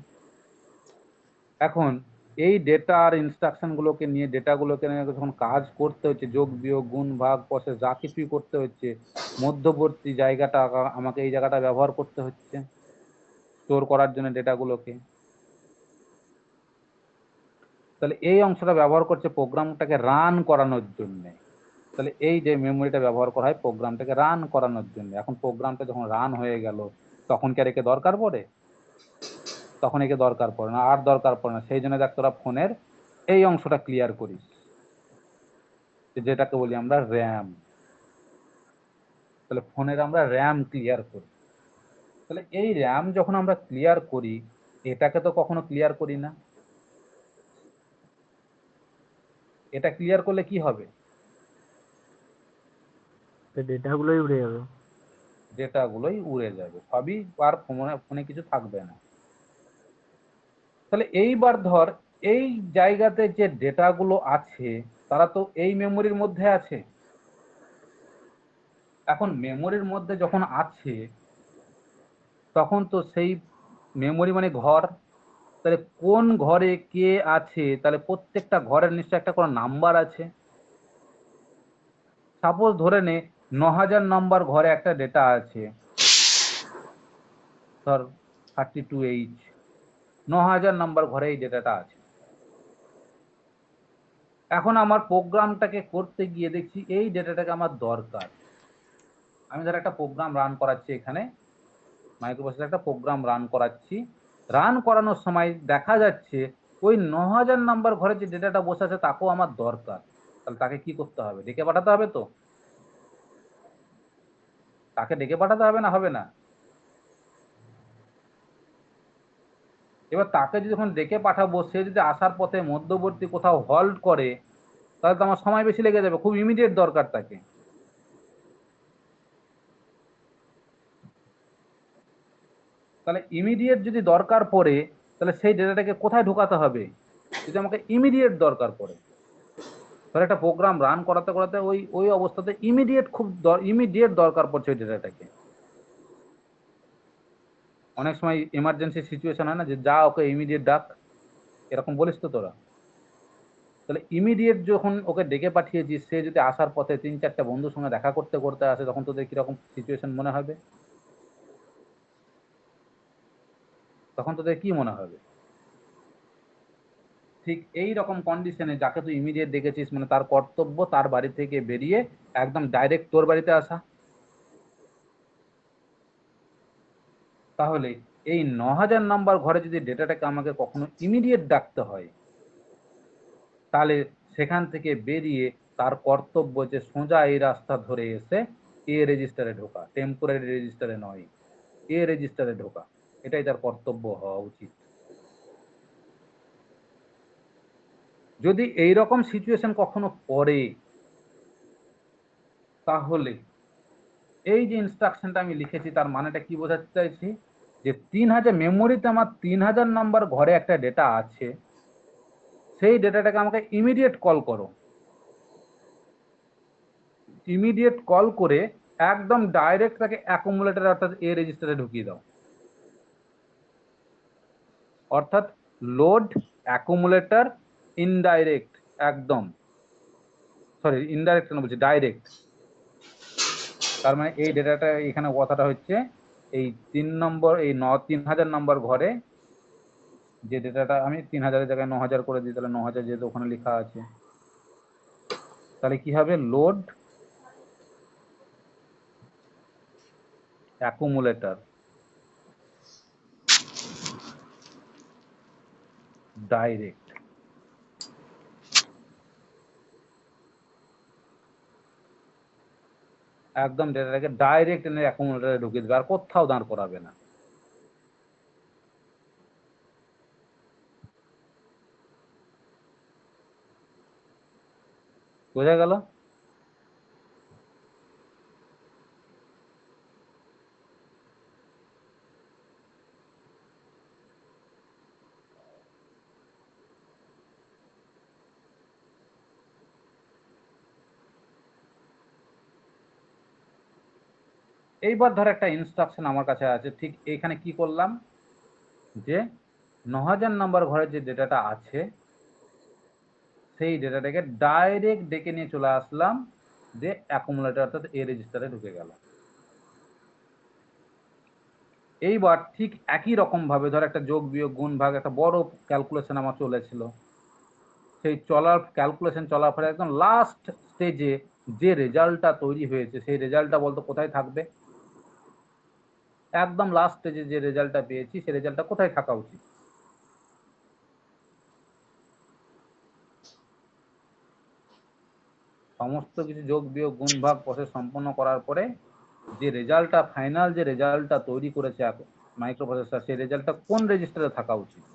এখন এই ডেটা আর ইনস্ট্রাকশন গুলোকে নিয়ে ডেটাগুলোকে নিয়ে যখন কাজ করতে হচ্ছে, যোগ বিয়োগ গুণ ভাগ প্রসেস যা কিছুই করতে হচ্ছে, মধ্যবর্তী জায়গাটা আমাকে এই জায়গাটা ব্যবহার করতে হচ্ছে স্টোর করার জন্য ডেটাগুলোকে। তাহলে এই অংশটা ব্যবহার করছে প্রোগ্রামটাকে রান করানোর জন্য। তাহলে এই যে মেমোরিটা ব্যবহার করা হয় প্রোগ্রামটাকে রান করানোর জন্য। এখন প্রোগ্রামটা যখন রান হয়ে গেল তখন কি আর একে দরকার পড়ে? তখন একে দরকার পড়ে না, আর দরকার পড়ে না। সেই জন্য দেখ তোরা ফোনের এই অংশটা ক্লিয়ার করিস, যেটাকে বলি আমরা র্যাম। তাহলে ফোনের আমরা র্যাম ক্লিয়ার করি। তাহলে এই র্যাম যখন আমরা ক্লিয়ার করি, এটাকে তো কখনো ক্লিয়ার করি না। এটা ক্লিয়ার করলে কি হবে? ডেটাগুলোই উড়ে যাবে। ডেটাগুলোই উড়ে যাবে, সবই আর ফোনে কিছু থাকবে না। তাহলে এইবার ধর এই জায়গাতে যে ডেটাগুলো আছে তারা তো এই মেমোরির মধ্যে আছে। এখন মেমোরির মধ্যে যখন আছে তখন তো সেই মেমোরি মানে ঘর, তাহলে কোন ঘরে কে আছে, তাহলে প্রত্যেকটা ঘরের নিশ্চয় একটা কোনো নাম্বার আছে। সাপোজ ধরে নে 9000 নম্বর ঘরে একটা ডেটা আছে, ধর 32H, 9000 নম্বর ঘরে এই ডেটাটা আছে। এখন আমার প্রোগ্রামটাকে করতে গিয়ে দেখছি এই ডেটাটাকে আমার দরকার। আমি ধর একটা প্রোগ্রাম রান করাচ্ছি, এখানে মাইক্রোপ্রসেসরে একটা প্রোগ্রাম রান করাচ্ছি। রান করানোর সময় দেখা যাচ্ছে ওই 9000 নাম্বার ঘরে যে ডেটাটা বসে আছে তাকেও আমার দরকার। তাহলে তাকে কি করতে হবে? ডেকে পাঠাতে হবে তো। তাকে ডেকে পাঠাতে হবে না? হবে না? এবার তাকে যখন ডেকে পাঠাবো, সে যদি আসার পথে মধ্যবর্তী কোথাও হল্ট করে তাহলে তো আমার সময় বেশি লেগে যাবে, খুব ইমিডিয়েট দরকার তাকে। তাহলে ইমিডিয়েট যদি দরকার পড়ে তাহলে সেই ডেটাটাকে কোথায় ঢোকাতে হবে যদি আমাকে ইমিডিয়েট দরকার পড়ে? ধর একটা প্রোগ্রাম রান করাতে করাতে ওই ওই অবস্থাতে ইমিডিয়েট খুব ইমিডিয়েট দরকার পড়ছে ওই ডেটাটাকে। অনেক সময় এমার্জেন্সি সিচুয়েশন হয় না, যে যা ওকে ইমিডিয়েট ডাক, এরকম বলিস তো তোরা। তাহলে ইমিডিয়েট যখন ওকে ডেকে পাঠিয়েছিস, সে যদি আসার পথে 3-4টা বন্ধুর সঙ্গে দেখা করতে করতে আসে তখন তোদের কিরকম সিচুয়েশন মনে হবে? তখন তোদের কি মনে হবে? ঠিক এই রকম কন্ডিশনে যাকে তুই ইমিডিয়েট ডেকেছিস মানে তার কর্তব্য তার বাড়ি থেকে বেরিয়ে একদম ডাইরেক্ট তোর বাড়িতে আসা। তাহলে এই 9000 নাম্বার ঘরে যদি ডেটাটাকে আমাকে কখনো ইমিডিয়েট ডাকতে হয়, তাহলে সেখান থেকে বেরিয়ে তার কর্তব্য যে সোজা এই রাস্তা ধরে এসে এ রেজিস্টারে ঢোকা, টেম্পোরারি রেজিস্টারে নয়, এ রেজিস্টারে ঢোকা। এটাই তার কর্তব্য হওয়া উচিত। যদি এই রকম সিচুয়েশন কখনো পড়ে, তাহলে এই যে ইনস্ট্রাকশনটা আমি লিখেছি তার মানেটা কি বোঝাতে চাইছি? যে 3000 মেমোরিতে আমার 3000 নাম্বার ঘরে একটা ডেটা আছে, সেই ডেটাটাকে আমাকে ইমিডিয়েট কল করো। ইমিডিয়েট কল করে একদম ডাইরেক্ট তাকে অ্যাকুমুলেটর অর্থাৎ এ রেজিস্টারে ঢুকিয়ে দাও। অর্থাৎ লোড অ্যাকুমুলেটর ইনডাইরেক্ট, একদম সরি ইনডাইরেক্ট না, বলছি ডাইরেক্ট। তার মানে এই ডেটাটা এখানে কথাটা হচ্ছে এই 3 নম্বর এই 3000 নম্বর ঘরে যে ডেটাটা, আমি 3000-এর জায়গায় 9000 করে দিই, তাহলে 9000 যেহেতু ওখানে লেখা আছে, তাহলে কি হবে, লোড অ্যাকুমুলেটর ডাইরেক্ট। একদম ডেটাটাকে ডাইরেক্ট এনে অ্যাকুমুলেটরে ঢুকিয়ে দেবে, আর কোথাও দাঁড় করাবে না। বোঝা গেল? এইবার ধর একটা ইনস্ট্রাকশন আমার কাছে আছে, ঠিক এইখানে কি করলাম, যে 9000 নাম্বার ঘরের যে ডেটাটা আছে সেই ডেটাটাকে ডাইরেক্ট ডেকে নিয়ে চলে আসলাম, যে অ্যাকুমুলেটর অর্থাৎ এ রেজিস্টারে ঢুকে গেল। এইবার ঠিক একই রকম ভাবে ধর একটা যোগ বিয়োগ গুণ ভাগ একটা বড় ক্যালকুলেশন আমার চলেছিল, সেই ক্যালকুলেশন চলার পরে একদম লাস্ট স্টেজে যে রেজাল্টটা তৈরি হয়েছে সেই রেজাল্টটা বলতো কোথায় থাকবে? একদম লাস্ট স্টেজে যে রেজাল্টটা পেয়েছি সেই রেজাল্টটা কোথায় থাকা উচিত? সমস্ত কিছু যোগ বিয়োগ গুণ ভাগ প্রসেস সম্পন্ন করার পরে যে রেজাল্টটা ফাইনাল যে রেজাল্টটা তৈরি করেছে মাইক্রো প্রসেসর, সেই রেজাল্টটা কোন রেজিস্টারে থাকা উচিত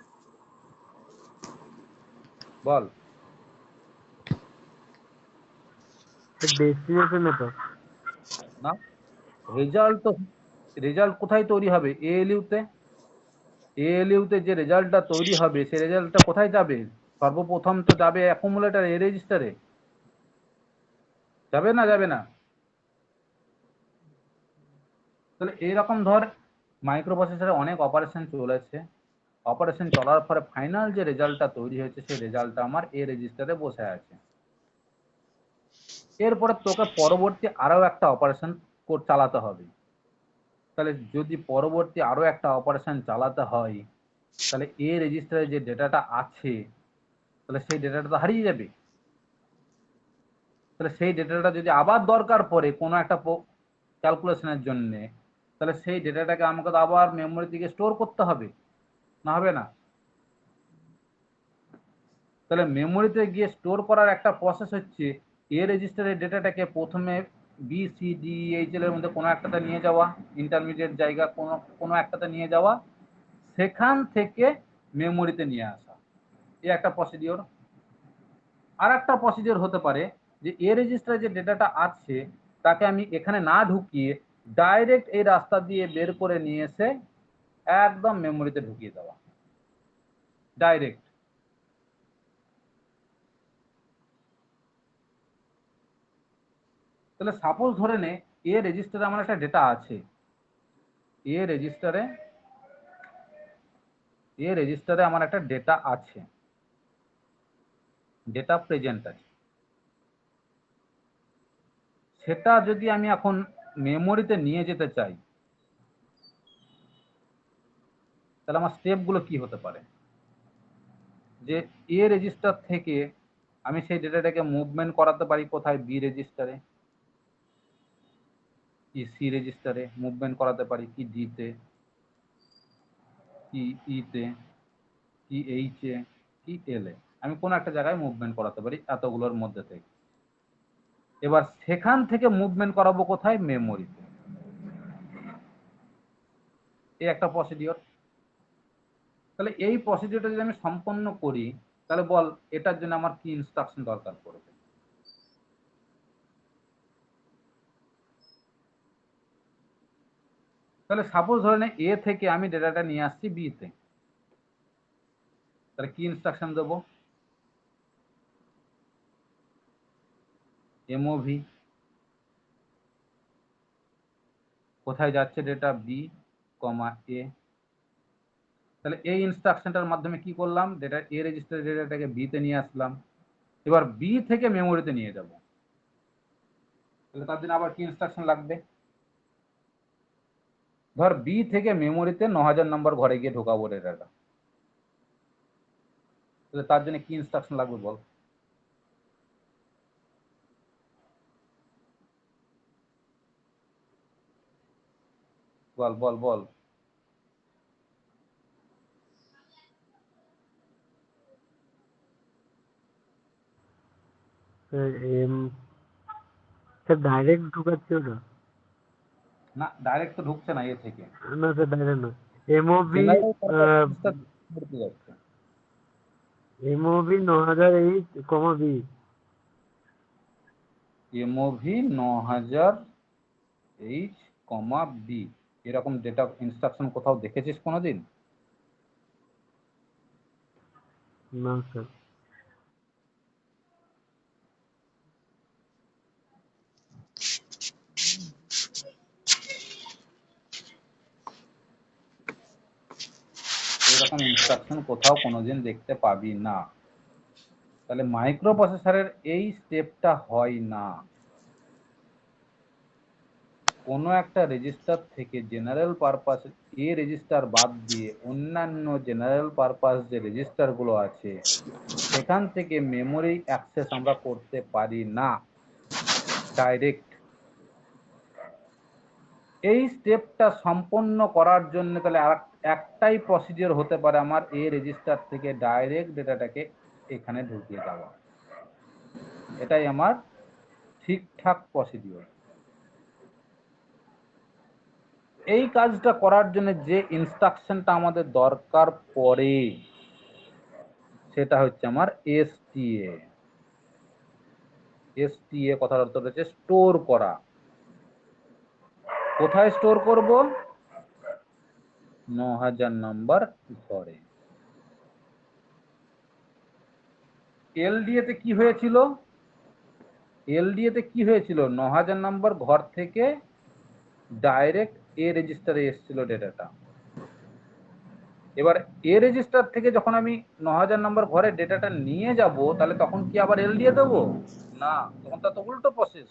বল? ডেস্টিনেশনে তো। না, রেজাল্ট কোথায় তৈরি হবে? এএলইউ তে। এএলইউ তে যে রেজাল্টটা তৈরি হবে সেই রেজাল্টটা কোথায় যাবে? সর্বপ্রথম তো যাবে অ্যাকুমুলেটর এ রেজিস্টারে। যাবে না যাবে না? তাহলে এইরকম ধর মাইক্রো প্রসেসরে অনেক অপারেশন চলেছে, অপারেশন চলার পরে ফাইনাল যে রেজাল্টটা তৈরি হয়েছে সেই রেজাল্টটা আমার এ রেজিস্টারে বসে আছে। এরপরে তোকে পরবর্তী আরো একটা অপারেশন চালাতে হবে। তাহলে যদি পরবর্তী আরো একটা অপারেশন চালাতে হয়, তাহলে এ রেজিস্টারে যে ডেটাটা আছে তাহলে সেই ডেটাটা তো হারিয়ে যাবে। তাহলে সেই ডেটাটা যদি আবার দরকার পড়ে কোনো একটা ক্যালকুলেশনের জন্য, তাহলে সেই ডেটাটাকে আমাকে তো আবার মেমোরি থেকে স্টোর করতে হবে, না হবে না? তাহলে মেমোরিতে গিয়ে স্টোর করার একটা প্রসেস হচ্ছে এ রেজিস্টারের ডেটাটাকে প্রথমে বি সি ডি এইচ এর মধ্যে কোনো একটাতে নিয়ে যাওয়া, ইন্টারমিডিয়েট জায়গা কোনো কোনো একটাতে নিয়ে যাওয়া, সেখান থেকে মেমোরিতে নিয়ে আসা, এই একটা প্রসিডিওর। আর একটা প্রসিডিওর হতে পারে যে এ রেজিস্টারে যে ডেটাটা আছে তাকে আমি এখানে না ঢুকিয়ে ডাইরেক্ট এই রাস্তা দিয়ে বের করে নিয়ে এসে একদম মেমোরিতে ঢুকিয়ে দেওয়া, ডাইরেক্ট। তাহলে সাপোজ ধরে নে এ রেজিস্টারে আমার একটা ডেটা আছে, এ রেজিস্টারে আমার একটা ডেটা আছে, ডেটা প্রেজেন্ট আছে। সেটা যদি আমি এখন মেমোরিতে নিয়ে যেতে চাই তাহলে আমার স্টেপগুলো কি হতে পারে? যে এ রেজিস্টার থেকে আমি সেই ডেটাটাকে মুভমেন্ট করাতে পারি কোথায়? বি রেজিস্টারে, কি সি রেজিস্টারে মুভমেন্ট করাতে পারি, কি ডিতে, কি ইতে, কি এইচে, কি এলে, আমি কোনো একটা জায়গায় মুভমেন্ট করাতে পারি এতগুলোর মধ্যে থেকে। এবার সেখান থেকে মুভমেন্ট করাবো কোথায়? মেমোরিতে। এই একটা প্রসিডিওর। তাহলে এই প্রসিডিওরটা যদি আমি সম্পন্ন করি তাহলে বল এটার জন্য আমার কি ইনস্ট্রাকশন দরকার পড়বে? তাহলে সাপোজ ধরে নে এ থেকে আমি ডেটাটা নিয়ে আসছি বি তে, তাহলে কি ইনস্ট্রাকশন দেবো? এমওভি, কোথায় যাচ্ছে ডেটা? বি কমা এ। তাহলে এই ইনস্ট্রাকশনটার মাধ্যমে কি করলাম? ডেটা এ রেজিস্টার ডেটাটাকে বি তে নিয়ে আসলাম, এবার বি থেকে মেমোরিতে নিয়ে যাব। তাহলে তার জন্য আবার কি ইনস্ট্রাকশন লাগবে? ধর বি থেকে মেমোরিতে 9000 নম্বর ঘরে গিয়ে ঢোকাবো ডেটাটা, তাহলে তার জন্য কি ইনস্ট্রাকশন লাগবে বল? বল বল বল। এম স্যার ডাইরেক্ট ঢুকাচ্ছে ওটা? না, ডাইরেক্ট তো ঢুকছে না এ থেকে। না স্যার ডাইরেক্ট না। এমওভি জেনারেল পারপাস রেজিস্টার করতে যাচ্ছে। MOV 9000H, B. MOV 9000H, B, এরকম ডেটা ইনস্ট্রাকশন কোথাও দেখেছিস কোনোদিন? না স্যার। এরকম ইনস্ট্রাকশন কোথাও কোনোদিন দেখতে পাবি না। তাহলে মাইক্রো প্রসেসরের এই স্টেপটা হয় না। কোনো একটা রেজিস্টার থেকে জেনারেল পারপাস এ রেজিস্টার বাদ দিয়ে অন্যান্য জেনারেল পারপাস যে রেজিস্টারগুলো আছে সেখান থেকে মেমোরি অ্যাক্সেস আমরা করতে পারি না ডাইরেক্ট। এই স্টেপটা সম্পন্ন করার জন্য তাহলে একটাই প্রসিডিওর হতে পারে, আমার এ রেজিস্টার থেকে ডাইরেক্ট ডেটাটাকে এখানে ঢুকিয়ে দেওয়া। এটাই আমার ঠিকঠাক প্রসিডিওর। এই কাজটা করার জন্য যে ইনস্ট্রাকশনটা আমাদের দরকার পড়ে সেটা হচ্ছে আমার এসটিএ। এসটিএ কথার অর্থ হচ্ছে স্টোর করা। কোথায় স্টোর করব? 9000 নাম্বার ঘরে। এলডিএ তে কি হয়েছিল? এলডিএ তে কি হয়েছিল? 9000 নাম্বার ঘর থেকে ডাইরেক্ট এ রেজিস্টারে এসেছিল ডেটাটা। এবার এ রেজিস্টার থেকে যখন আমি 9000 নাম্বার ঘরে ডেটাটা নিয়ে যাব তাহলে তখন কি আবার এলডিএ দেবো? না, তখন তো উল্টো প্রসেস।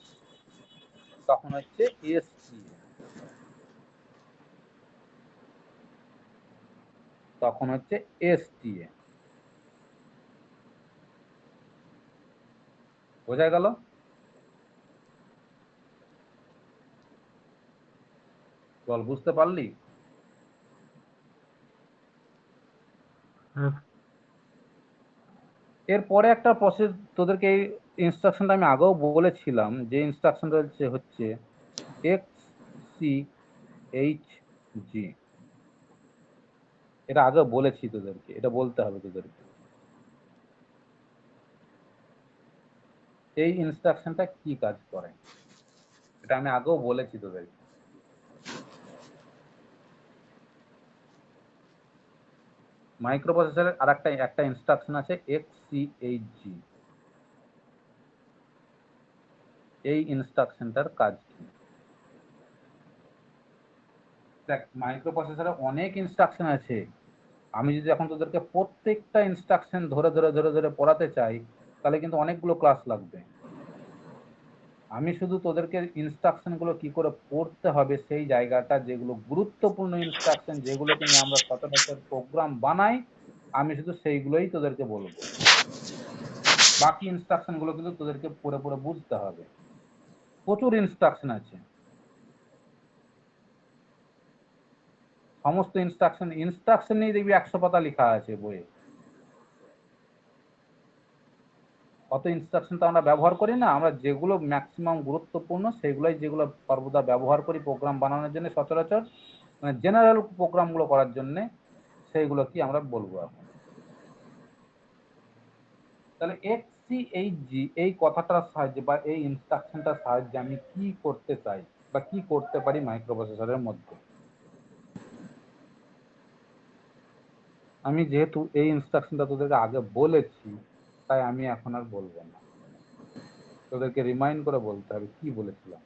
তখন হচ্ছে এসটিএ। তখন হচ্ছে এসটিএ। বোঝা গেল? বল, বুঝতে পারলি? হ্যাঁ। এরপরে একটা প্রসেস তোদেরকে, এই ইনস্ট্রাকশনটা আমি আগেও বলেছিলাম, যে ইনস্ট্রাকশনটা হচ্ছে XCHG। এটা আগে বলেছি তোদেরকে, এটা বলতে হবে তোদেরকে। এই ইনস্ট্রাকশনটা কি কাজ করে এটা আমি আগেও বলেছি তোদেরকে। মাইক্রো প্রসেসরের আর একটা ইনস্ট্রাকশন আছে XCHG। এই ইনস্ট্রাকশনটার কাজ কি? দেখ, মাইক্রো প্রসেসরে অনেক ইনস্ট্রাকশন আছে। আমি যদি এখন তোদেরকে প্রত্যেকটা ইনস্ট্রাকশন ধরে ধরে ধরে ধরে পড়াতে চাই তাহলে কিন্তু অনেকগুলো ক্লাস লাগবে। আমি শুধু তোদেরকে ইনস্ট্রাকশন গুলো কি করে পড়তে হবে সেই জায়গাটা, যেগুলো গুরুত্বপূর্ণ ইনস্ট্রাকশন যেগুলোকে নিয়ে আমরা সচরাচর প্রোগ্রাম বানাই, আমি শুধু সেইগুলোই তোদেরকে বলবো। বাকি ইনস্ট্রাকশন গুলো কিন্তু তোদেরকে পড়ে পড়ে বুঝতে হবে। প্রচুর ইনস্ট্রাকশন আছে। সমস্ত ইনস্ট্রাকশন নিয়ে দেখবি 100 পাতা লেখা আছে বইয়ে। অত ইনস্ট্রাকশন তো আমরা ব্যবহার করি না। আমরা যেগুলো ম্যাক্সিমাম গুরুত্বপূর্ণ সেগুলোই যেগুলো সর্বদা ব্যবহার করি প্রোগ্রাম বানানোর জন্য, সচরাচর মানে জেনারেল প্রোগ্রামগুলো করার জন্য, সেইগুলো কি আমরা বলবো এখন। তাহলে XCHG এই কথাটার সাহায্যে বা এই ইনস্ট্রাকশনটার সাহায্যে আমি কি করতে চাই বা কি করতে পারি মাইক্রোপ্রসেসরের মধ্যে। আমি যেহেতু এই ইনস্ট্রাকশনটা তোদেরকে আগে বলেছি তাই আমি এখন আর বলবো না, তোদেরকে রিমাইন্ড করে বলতে হবে কি বলেছিলাম।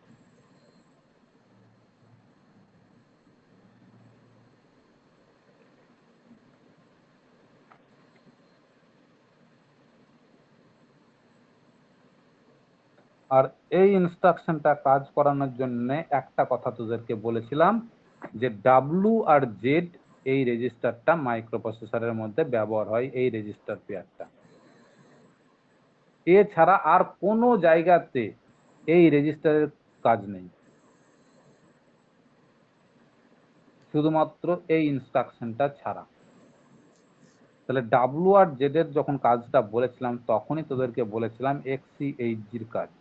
আর এই ইনস্ট্রাকশনটা কাজ করানোর জন্য একটা কথা তোদেরকে বলেছিলাম, যে ডাব্লু আর জেড এই রেজিস্টারটা মাইক্রোপ্রসেসরের মধ্যে ব্যবহার হয়, এই রেজিস্টার পেয়ারটা। এছাড়া আর কোনো জায়গাতে এই রেজিস্টারের কাজ নেই। শুধুমাত্র এই ইনস্ট্রাকশনটা ছাড়া। তাহলে ডাব্লু আর জেড এর যখন কাজটা বলেছিলাম তখনই তোদেরকে বলেছিলাম XCHG-র কাজ।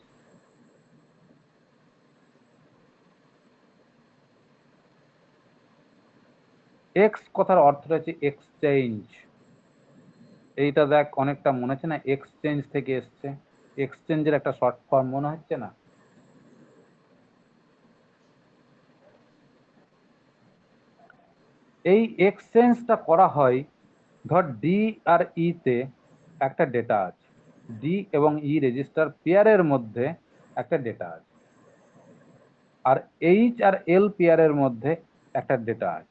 এক্স কথার অর্থ হচ্ছে এক্সচেঞ্জ। এইটা দেখ অনেকটা মনে হচ্ছে না এক্সচেঞ্জ থেকে এসছে, এক্সচেঞ্জের একটা শর্ট ফর্ম মনে হচ্ছে না? এই এক্সচেঞ্জটা করা হয়, ধর ডি আর ই তে একটা ডেটা আছে, ডি এবং ই রেজিস্টার পেয়ারের মধ্যে একটা ডেটা আছে, আর এইচ আর এল পেয়ারের মধ্যে একটা ডেটা আছে।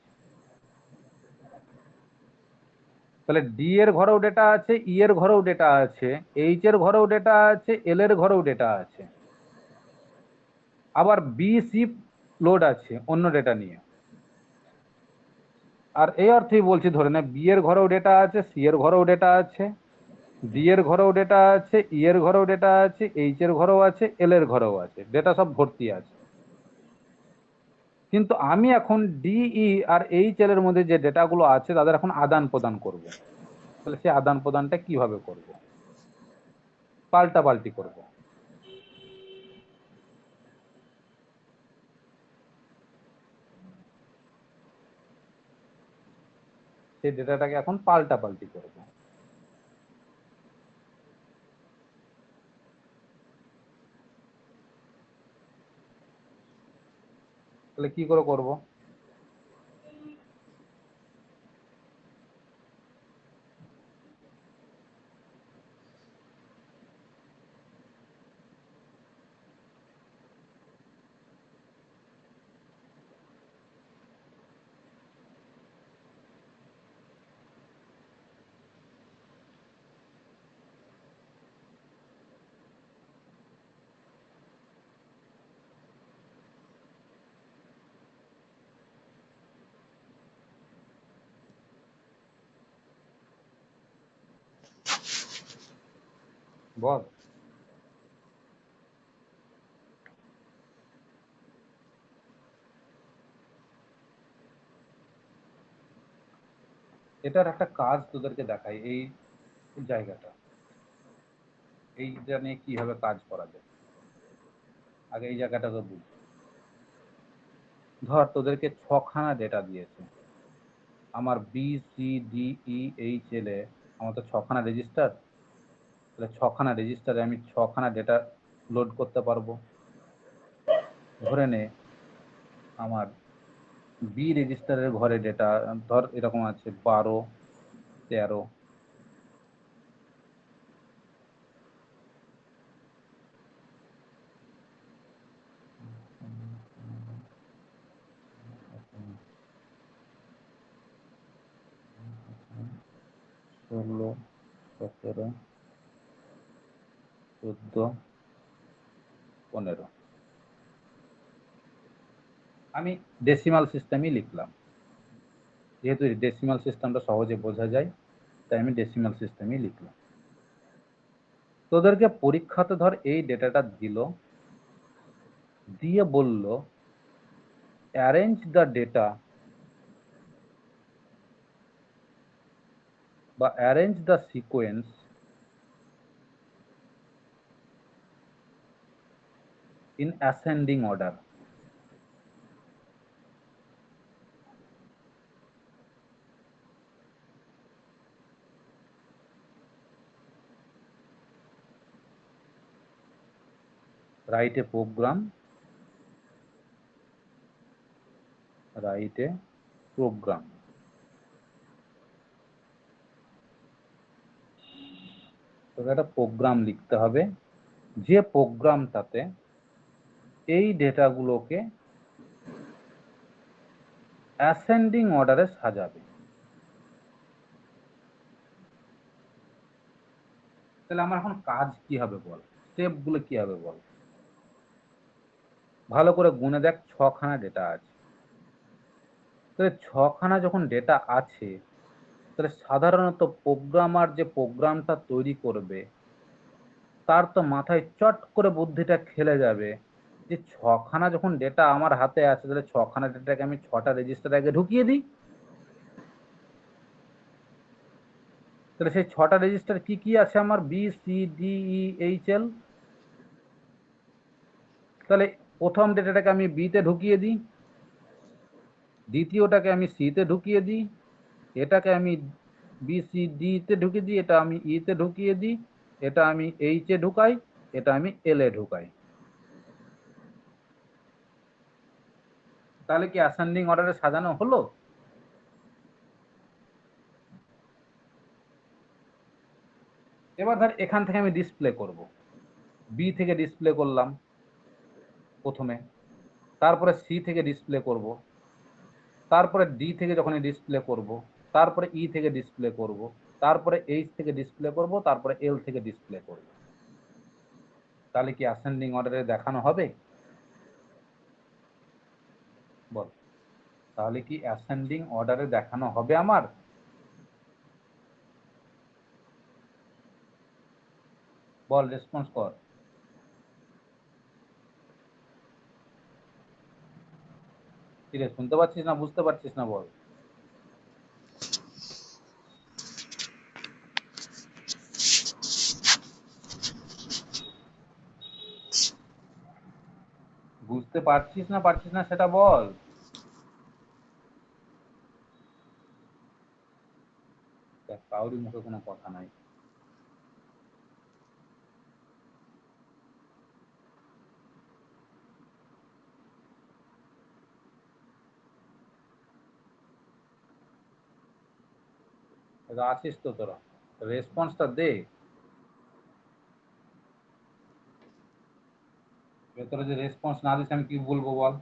তাহলে ডি এর ঘরেও ডেটা আছে, ই এর ঘরেও ডেটা আছে, এইচ এর ঘরেও ডেটা আছে, এল এর ঘরেও ডেটা আছে, আবার বি সি লোড আছে অন্য ডেটা নিয়ে। আর এই অর্থেই বলছি, ধরে না বি এর ঘরেও ডেটা আছে, সি এর ঘরেও ডেটা আছে, ডি এর ঘরেও ডেটা আছে, ই এর ঘরেও ডেটা আছে, এইচ এর ঘরেও আছে, এল এর ঘরেও আছে, ডেটা সব ভর্তি আছে। কিন্তু আমি এখন ডিই আর এইচ এল এর মধ্যে যে ডেটাগুলো আছে তাদের এখন আদান প্রদান করব। তাহলে সেই আদান প্রদানটা কিভাবে করব? পাল্টাপাল্টি করব। সেই ডেটাটাকে এখন পাল্টাপাল্টি করব। তাহলে কি করে করব? বল। এটার একটা কাজ তোদেরকে দেখাই, এই জায়গাটা, এইটা নিয়ে কিভাবে কাজ করা যায়। আগে এই জায়গাটাকে বুঝ। ধর তোদেরকে 6খানা ডেটা দিয়েছে, আমার B C D E H L A আমার তো 6খানা রেজিস্টার। তাহলে 6খানা রেজিস্টারে আমি 6খানা ডেটা লোড করতে পারবো। ধরে নে আমার বি রেজিস্টারের ঘরে ডেটা ধর এরকম আছে 12, 13, ষোলো, 17, 14, 15। আমি ডেসিমাল সিস্টেমই লিখলাম, যেহেতু ডেসিমাল সিস্টেমটা সহজে বোঝা যায় তাই আমি ডেসিমাল সিস্টেমই লিখলাম। তোদেরকে পরীক্ষাতে ধর এই ডেটাটা দিল, দিয়ে বলল অ্যারেঞ্জ দ্য ডেটা বা arrange the sequence in ascending order. write a program, write a program। তোকে একটা প্রোগ্রাম লিখতে হবে, যে প্রোগ্রামটাতে এই ডেটাগুলোকে অ্যাসেন্ডিং অর্ডারে সাজাবে। তাহলে আমার এখন কাজ কি হবে বল, স্টেপগুলো কি হবে বল। ভালো করে গুনে দেখ, 6খানা ডেটা আছে। তাহলে 6খানা যখন ডেটা আছে, তাহলে সাধারণত প্রোগ্রামার যে প্রোগ্রামটা তৈরি করবে তার তো মাথায় চট করে বুদ্ধিটা খেলে যাবে যে ছখানা যখন ডেটা আমার হাতে আছে, তাহলে ছখানা ডেটাকে আমি 6টা রেজিস্টার আগে ঢুকিয়ে দিই। তাহলে সেই 6টা রেজিস্টার কি কি আছে আমার? B, C, D, E, H, এল। তাহলে প্রথম ডেটাটাকে আমি বি তে ঢুকিয়ে দিই, দ্বিতীয়টাকে আমি সি তে ঢুকিয়ে দিই, এটাকে আমি বি, সি, ডি তে ঢুকিয়ে দিই, এটা আমি ই তে ঢুকিয়ে দিই, এটা আমি এইচ এ ঢুকাই, এটা আমি এল এ ঢুকাই। তাহলে কি অ্যাসেন্ডিং অর্ডারে সাজানো হলো? এবার ধর এখান থেকে আমি ডিসপ্লে করব, বি থেকে ডিসপ্লে করলাম প্রথমে, তারপরে সি থেকে ডিসপ্লে করব, তারপরে ডি থেকে যখন ডিসপ্লে করব, তারপরে ই থেকে ডিসপ্লে করব, তারপরে এইচ থেকে ডিসপ্লে করব, তারপরে এল থেকে ডিসপ্লে করব। তাহলে কি অ্যাসেন্ডিং অর্ডারে দেখানো হবে? বল, তাহলে কি অ্যাসেন্ডিং অর্ডারে দেখানো হবে আমার? বল, রেসপন্স কর। কি রে, শুনতে পাচ্ছিস না, বুঝতে পারছিস না? বল। বুঝতে পারছিস না পারছিস না সেটা বল। কাউরি মুখে কোনো কথা নাই। আছিস তো তোরা? রেসপন্সটা দে। তোরা যে রেসপন্স না দিস আমি কি বলবো বল?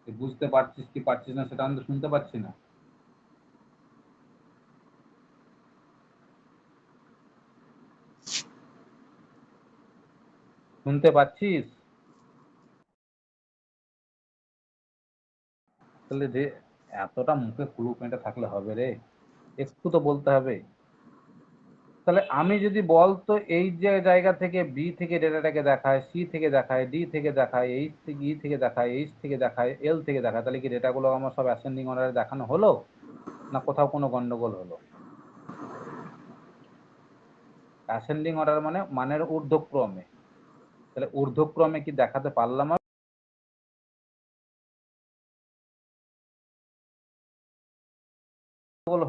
তুই বুঝতে পারছিস কি পারছিস না সেটা আমি তো শুনতে পাচ্ছি না। শুনতে পাচ্ছিস? তাহলে যে এতটা মুখে কুলু পেঁটে থাকলে হবে রে? একটু তো বলতে হবে। তাহলে আমি যদি বলতো এই যে জায়গা থেকে বি থেকে ডেটাটাকে দেখায়, সি থেকে দেখায়, ডি থেকে দেখায়, এইচ থেকে ই থেকে দেখায়, এইচ থেকে দেখায়, এল থেকে দেখায়, তাহলে কি ডেটাগুলো আমার সব অ্যাসেন্ডিং অর্ডারে দেখানো হলো, না কোথাও কোনো গন্ডগোল হলো? অ্যাসেন্ডিং অর্ডার মানে মানের ঊর্ধ্বক্রমে। তাহলে ঊর্ধ্বক্রমে কি দেখাতে পারলাম? হলো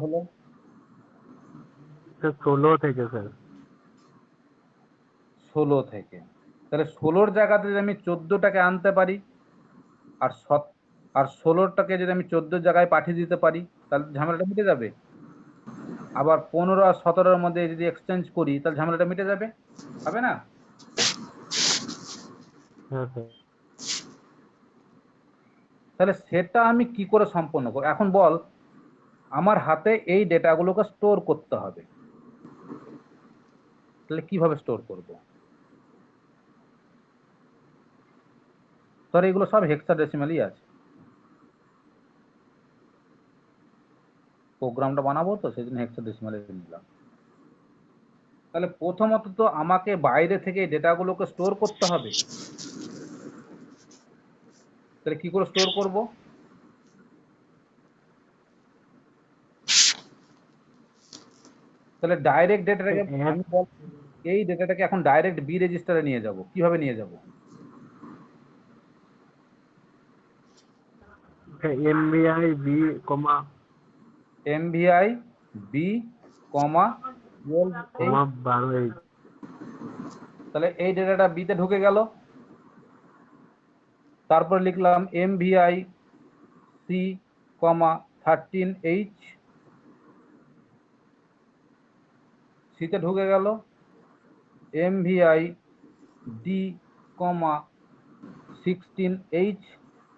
16 থেকে স্যার। 16 থেকে। তাহলে 16-র জায়গাতে যদি আমি 14টাকে আনতে পারি, আর আর 16টাকে যদি আমি 14 জায়গায় পাঠিয়ে দিতে পারি, তাহলে ঝামেলাটা মিটে যাবে। আবার 15 আর 17-র মধ্যে যদি এক্সচেঞ্জ করি, তাহলে ঝামেলাটা মিটে যাবে, হবে না? হ্যাঁ স্যার। তাহলে সেটা আমি কি করে সম্পন্ন করব? এখন বল, আমার হাতে এই ডেটাগুলোকে স্টোর করতে হবে, তাহলে কিভাবে স্টোর করব? ধর এগুলো সব হেক্সাডেসিমালই আছে, প্রোগ্রামটা বানাবো তো সেজন্য হেক্সাডেসিমালে নিলাম। তাহলে প্রথমত তো আমাকে বাইরে থেকে ডেটাগুলোকে স্টোর করতে হবে। তাহলে কি করে স্টোর করব? তাহলে ডাইরেক্ট ডেটাটাকে আমি বল, এই ডেটাটাকে এখন ডাইরেক্ট বি রেজিস্টারে নিয়ে যাব, কিভাবে নিয়ে যাব? MBI B comma MVI B comma 12 তাহলে এই ডেটাটা বিতে ঢুকে গেল। তারপর লিখলাম এমভিআই সি কমা 13H, সিতে ঢুকে গেল। এমভিআই ডি কমা 16H,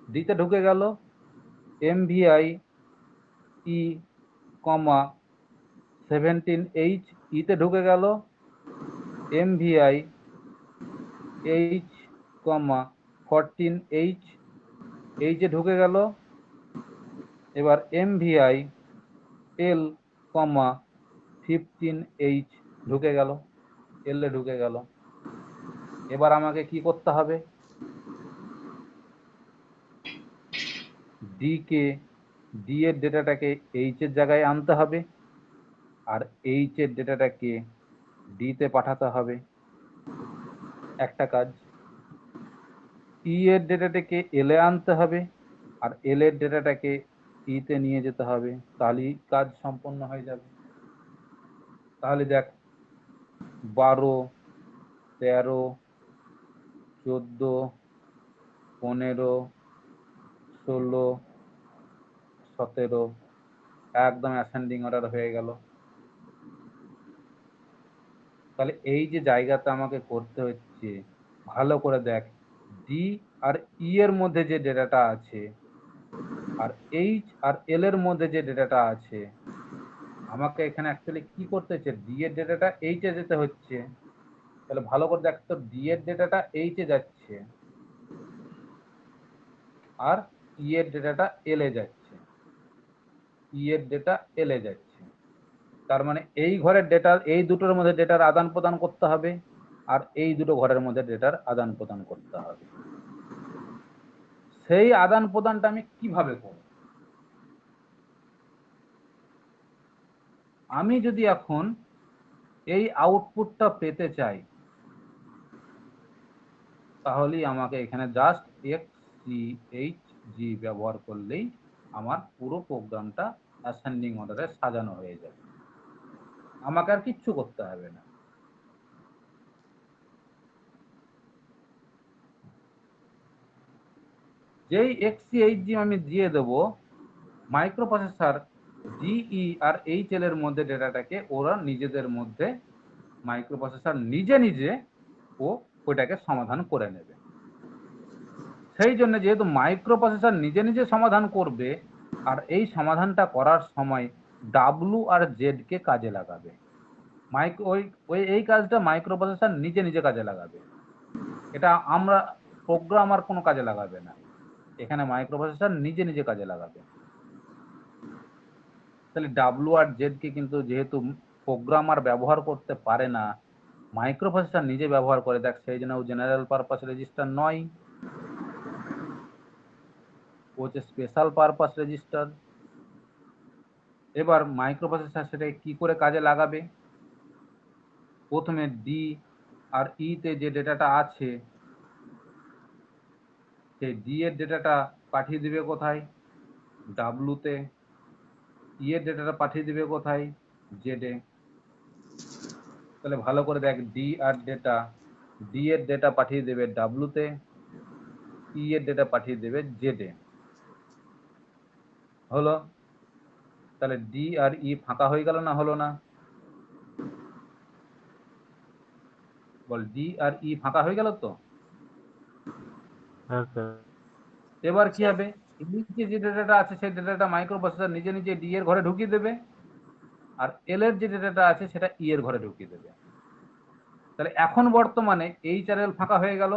ডিতে ঢুকে গেল। এমভিআই ই কমা 17H, ইতে ঢুকে গেল। এমভিআই এইচ কমা 14H, এইচে ঢুকে গেল। এবার এমভিআই এল কমা 15H ঢুকে গেল, এল এ ঢুকে গেল। এবার আমাকে কি করতে হবে, ডি এর ডেটাটাকে এইচ এর জায়গায় আনতে হবে, আর এইচ এর ডেটাটাকে ডি তে পাঠাতে হবে, একটা কাজ। ই এর ডেটাটাকে এল এ আনতে হবে, আর এল এর ডেটাটাকে ই তে নিয়ে যেতে হবে, তাহলেই কাজ সম্পন্ন হয়ে যাবে। তাহলে দেখ 12, 13, 14, 15, 16, 17 একদম অ্যাসেন্ডিং অর্ডার হয়ে গেল। তাহলে এই যে জায়গাতে আমাকে করতে হচ্ছে, ভালো করে দেখ, ডি আর ই এর মধ্যে যে ডেটাটা আছে আর এইচ আর এল এর মধ্যে যে ডেটাটা আছে, আমাকে এখানে অ্যাকচুয়ালি কি করতে হচ্ছে, ডি এর ডেটাটা এইচ এ যেতে হচ্ছে। তাহলে ভালো করে দেখ তো, ডি এর ডেটাটা এইচ এ যাচ্ছে আর ই এর ডেটাটা এল এ যাচ্ছে, ই এর ডেটা এল এ যাচ্ছে। তার মানে এই ঘরের ডেটা, এই দুটোর মধ্যে ডেটার আদান প্রদান করতে হবে, আর এই দুটো ঘরের মধ্যে ডেটার আদান প্রদান করতে হবে। সেই আদান প্রদানটা আমি কিভাবে করব, আমি যদি এখন এই আউটপুটটা পেতে চাই, তাহলেই আমাকে এখানে জাস্ট XCHG ব্যবহার করলেই আমার পুরো প্রোগ্রামটা অ্যাসেন্ডিং অর্ডারে সাজানো হয়ে যাবে, আমাকে আর কিচ্ছু করতে হবে না। যেই XCHG আমি দিয়ে দেব, মাইক্রো প্রসেসর ডিই আর এইচএল এর মধ্যে ডেটাটাকে ওরা নিজেদের মধ্যে, মাইক্রো প্রসেসর নিজে নিজে ওইটাকে সমাধান করে নেবে। সেই জন্য যেহেতু মাইক্রো প্রসেসর নিজে নিজে সমাধান করবে, আর এই সমাধানটা করার সময় ডাব্লু আর জেড কে কাজে লাগাবে, এই কাজটা মাইক্রো প্রসেসর নিজে নিজে কাজে লাগাবে, এটা আমরা প্রোগ্রামার কোনো কাজে লাগাবে না, এখানে মাইক্রো প্রসেসর নিজে নিজে কাজে লাগাবে। তাহলে ডাব্লু আর জেড কে কিন্তু যেহেতু প্রোগ্রামার ব্যবহার করতে পারে না, মাইক্রো প্রসেসর নিজে ব্যবহার করে, দেখ সেই জন্য ও জেনারেল পারপাস রেজিস্টার নয়, ও হচ্ছে স্পেশাল পারপাস রেজিস্টার। এবার মাইক্রো প্রসেসর সেটাকে কি করে কাজে লাগাবে, প্রথমে ডি আর ই তে যে ডেটাটা আছে, সেই ডি এর ডেটাটা পাঠিয়ে দিবে কোথায়, ডাব্লু তে, ই এর ডেটাটা পাঠিয়ে দিবে কোথায়, জেড এ। তাহলে ভালো করে দেখ, ডি এর ডেটা পাঠিয়ে দেবে ডাব্লু তে, ই এর ডেটা পাঠিয়ে দেবে জেড এ। হলো, তাহলে ডি আর ই ফাঁকা হয়ে গেল না, হলো না? বল, ডি আর ই ফাঁকা হয়ে গেল তো। হ্যাঁ স্যার। এবার কি হবে, নিচে যে ডেটাটা আছে সেই ডেটাটা মাইক্রো প্রসেসর নিজে নিজে ডি এর ঘরে ঢুকিয়ে দেবে, আর এল এর যে ডেটাটা আছে সেটা ই এর ঘরে ঢুকিয়ে দেবে। তাহলে এখন বর্তমানে এইচ আর এল ফাঁকা হয়ে গেল।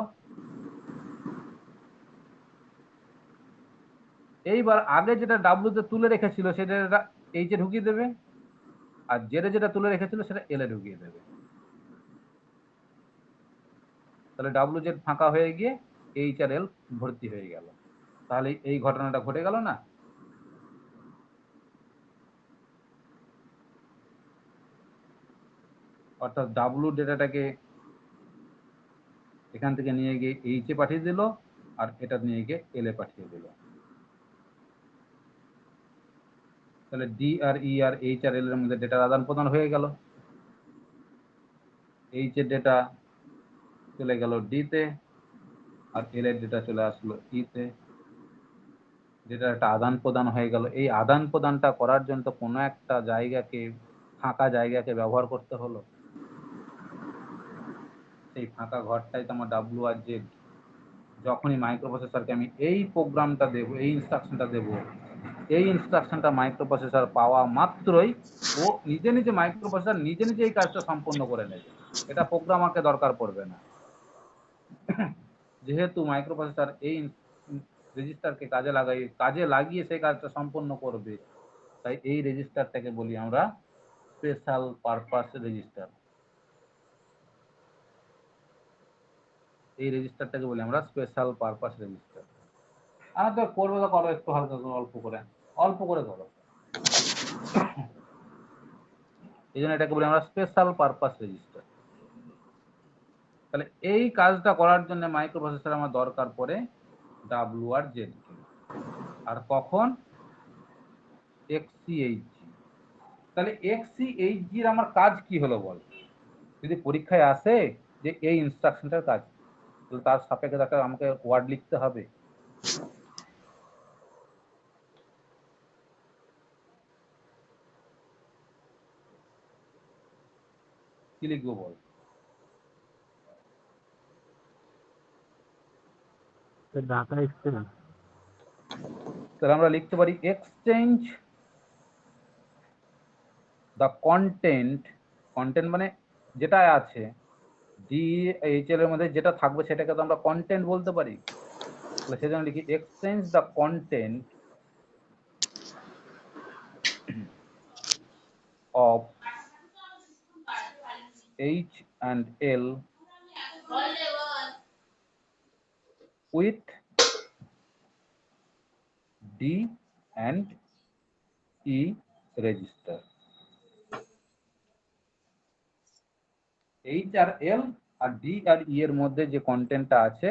এইবার আগে যেটা ডাব্লু তে তুলে রেখেছিল সেই ডেটাটা এইচ এ ঢুকিয়ে দেবে, আর জেডে যেটা তুলে রেখেছিল সেটা এল এ ঢুকিয়ে দেবে। তাহলে ডাব্লু জেড ফাঁকা হয়ে গিয়ে এইচ আর এল ভর্তি হয়ে গেল। তাহলে এই ঘটনাটা ঘটে গেল না? অর্থাৎ ডাব্লু ডেটাটাকে এখান থেকে নিয়ে গিয়ে এইচ এ পাঠিয়ে দিল, আর এটা নিয়ে গিয়ে এল এ পাঠিয়ে দিল। তাহলে ডি আর ই আর এইচ আর এল এর মধ্যে ডেটার আদান প্রদান হয়ে গেল। এইচ এর ডেটা চলে গেল ডি তে, আর এল এর ডেটা চলে আসলো ই তে, যেটা একটা আদান প্রদান হয়ে গেল। এই আদান প্রদানটা করার জন্য তো কোনো একটা জায়গাকে, ফাঁকা জায়গাকে ব্যবহার করতে হলো, সেই ফাঁকা ঘরটাই তো আমার ডাব্লু আর জেড। যখনই মাইক্রো প্রসেসরকে আমি এই প্রোগ্রামটা দেব, এই ইনস্ট্রাকশনটা দেব, এই ইনস্ট্রাকশনটা মাইক্রো প্রসেসর পাওয়া মাত্রই ও নিজে নিজে, মাইক্রো প্রসেসর নিজে নিজে এই কাজটা সম্পন্ন করে নেবে, এটা প্রোগ্রামারকে দরকার পড়বে না। যেহেতু মাইক্রো প্রসেসর এই রেজিস্টারকে কাজে লাগিয়ে সেই কাজটা সম্পন্ন করবে, তাই এই রেজিস্টারটাকে বলি আমরা স্পেশাল পারপাস রেজিস্টার। এই রেজিস্টারটাকে বলি আমরা স্পেশাল পারপাস রেজিস্টার। আর তো করবো তো করো, একটু হালকা করে, অল্প করে করো। এই জন্য এটাকে বলি আমরা স্পেশাল পারপাস রেজিস্টার। তাহলে এই কাজটা করার জন্য মাইক্রো প্রসেসর আমার দরকার পড়ে ডাব্লিউ আর জেড কে, আর কখন এক্সসিএইচজি। তাহলে এক্সসিএইচজি এর আমার কাজ কি হলো বল? যদি পরীক্ষায় আসে যে এই ইনস্ট্রাকশনটার কাজ, তাহলে তার সাপেক্ষে তাকে আমাকে ওয়ার্ড লিখতে হবে। কি লিখবো বল? Data exchange. তাহলে আমরা লিখতে পারি এক্সচেঞ্জ দ্য কন্টেন্ট, কন্টেন্ট মানে যেটা আছে, ডিএইচএল এর মধ্যে যেটা থাকবে সেটাকে তো আমরা কন্টেন্ট বলতে পারি। তাহলে সেজন্য লিখি exchange the content of H and L with D and E register. H আর এল আর ডি আর ই এর মধ্যে যে কন্টেন্টটা আছে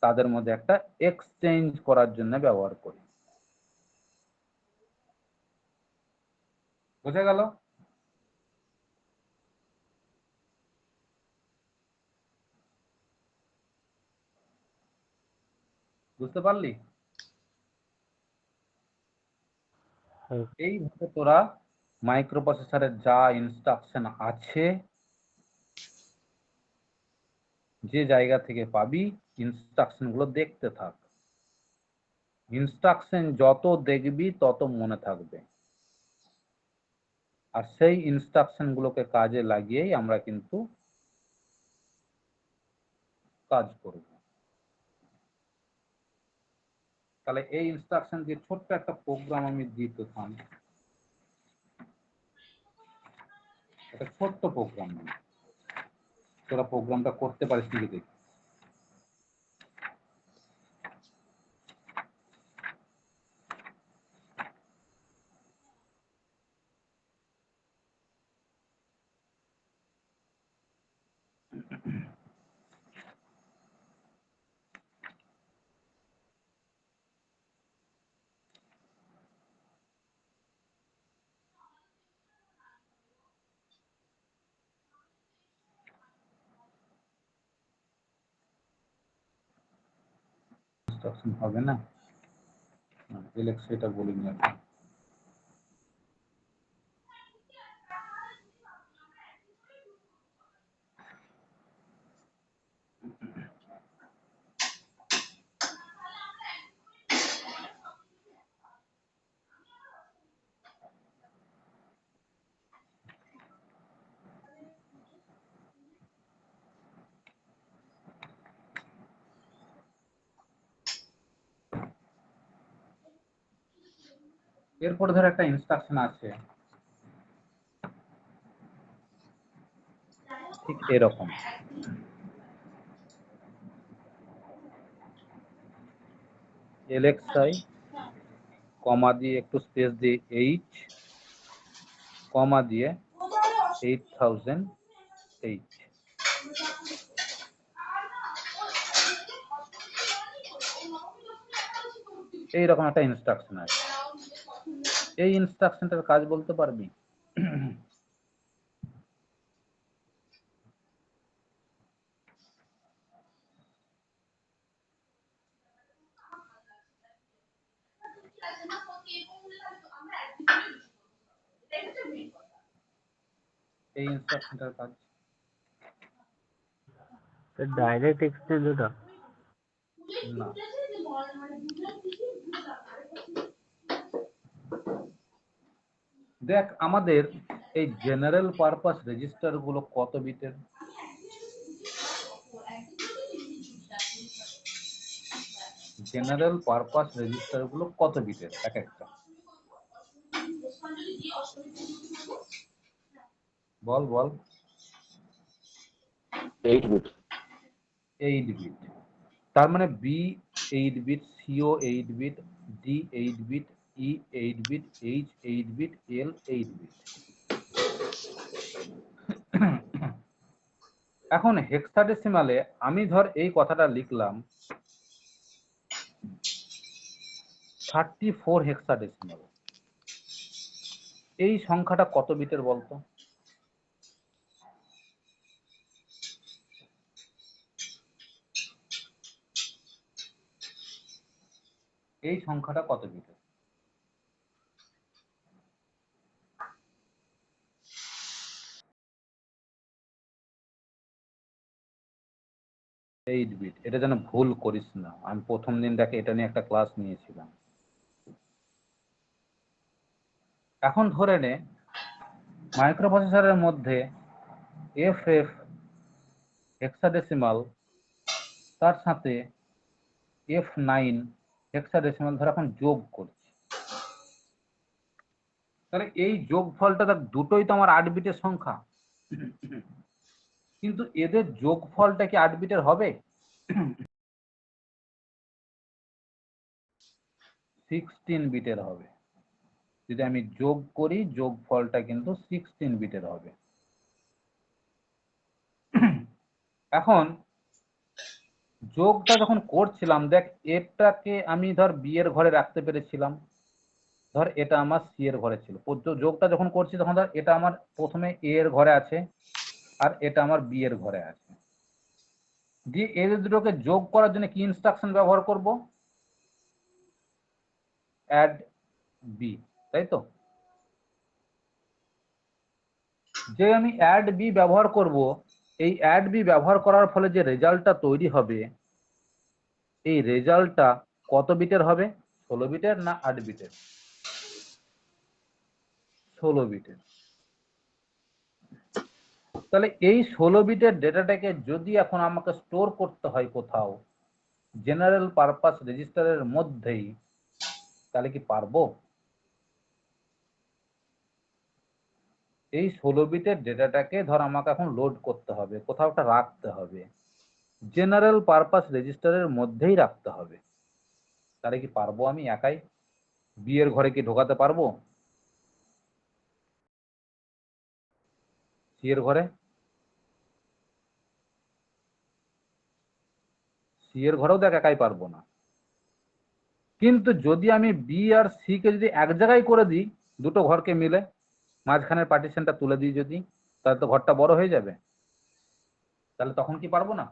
তাদের মধ্যে একটা এক্সচেঞ্জ করার জন্য ব্যবহার করি। বোঝা গেল? বুঝতে পারলি? এইভাবে তোরা মাইক্রো প্রসেসরের যা ইনস্ট্রাকশন আছে যে জায়গা থেকে পাবি, ইনস্ট্রাকশন গুলো দেখতে থাক। ইনস্ট্রাকশন যত দেখবি তত মনে থাকবে, আর সেই ইনস্ট্রাকশন গুলোকে কাজে লাগিয়েই আমরা কিন্তু কাজ করব। তাহলে এই ইনস্ট্রাকশন দিয়ে ছোট্ট একটা প্রোগ্রাম আমি দিতাম, একটা ছোট্ট প্রোগ্রাম, তোরা প্রোগ্রামটা করতে পারিস কি দেখি। ইনস্ট্রাকশন হবে না, এলেক্স এটা বলিনি এখন। এরপরে ধর একটা ইনস্ট্রাকশন আছে ঠিক এরকম, এলএক্সআই কমা দিয়ে একটু স্পেস দিয়ে এইচ কমা দিয়ে 8008, এইরকম একটা ইনস্ট্রাকশন আছে। এই ইনস্ট্রাকশনটার কাজ বলতে পারবি? এই ইনস্ট্রাকশনটার কাজ ডাইরেক্ট এক্সচেঞ্জ ওটা? না, দেখ আমাদের এই জেনারেল পারপাস রেজিস্টার গুলো কত বিটের? জেনারেল পারপাস রেজিস্টার গুলো কত বিটের এক একটা? বল বল। 8 bit। 8 বিট, তার মানে বি 8 বিট, সিও 8 bit, D 8 bit, E 8 bit, H 8 bit, L 8 bit. এখন হেক্সাডেসিমালে আমি ধর এই কথাটা লিখলাম 34 হেক্সাডেসিমাল। এই সংখ্যাটা কত বিটের বলতো? এই সংখ্যাটা কত বিটের? Eight bit. এটা যেন ভুল করিস না, আমি প্রথম দিন দেখে এটা নিয়ে একটা ক্লাস নিয়েছিলাম। এখন ধরে নে মাইক্রোপ্রসেসরের মধ্যে FF হেক্সাডেসিমাল তার সাথে F9 হেক্সাডেসিমাল ধর এখন যোগ করছি, তাহলে এই যোগফলটা দেখ দুটোই তো আমার 8 বিটের সংখ্যা, কিন্তু এদের যোগফলটা কি 8 বিটের হবে? 16 বিটের হবে। যদি আমি যোগ করি যোগফলটা কিন্তু 16 বিটের হবে। এখন যোগটা যখন করছিলাম দেখ এটাকে আমি ধর বি এর ঘরে রাখতে পেরেছিলাম, ধর এটা আমার সি এর ঘরে ছিল। যোগটা যখন করছি তখন ধর এটা আমার প্রথমে এ এর ঘরে আছে আর এটা আমার বি এর ঘরে আছে, দিয়ে এদের দুটোকে যোগ করার জন্য কি ইনস্ট্রাকশন ব্যবহার করব? অ্যাড বি, তাই তো? যে আমি অ্যাড বি ব্যবহার করব, এই অ্যাড বি ব্যবহার করার ফলে যে রেজাল্টটা তৈরি হবে, এই রেজাল্টটা কত বিটের হবে? 16 বিটের না 8 বিটের? 16 বিটের। তাহলে এই 16 বিটের ডেটাটাকে যদি এখন আমাকে স্টোর করতে হয় কোথাও জেনারেল পারপাস রেজিস্টারের মধ্যেই, তাহলে কি পারবো? এই 16 বিটের ডেটাটাকে ধর আমাকে এখন লোড করতে হবে, কোথাও একটা রাখতে হবে, জেনারেল পারপাস রেজিস্টারের মধ্যেই রাখতে হবে। তাহলে কি পারবো আমি একাই? বি এর ঘরে কি ঢোকাতে পারবো? সি এর ঘরে? সি এর ঘরেও দেখ একাই পারবো না। কিন্তু যদি আমি বি আর সি কে যদি এক জায়গায় করে দিই, দুটো ঘরকে মিলে মাঝখানের পার্টিশনটা তুলে দিই যদি, তাহলে তো ঘরটা বড় হয়ে যাবে। তাহলে তখন কি পারবো না?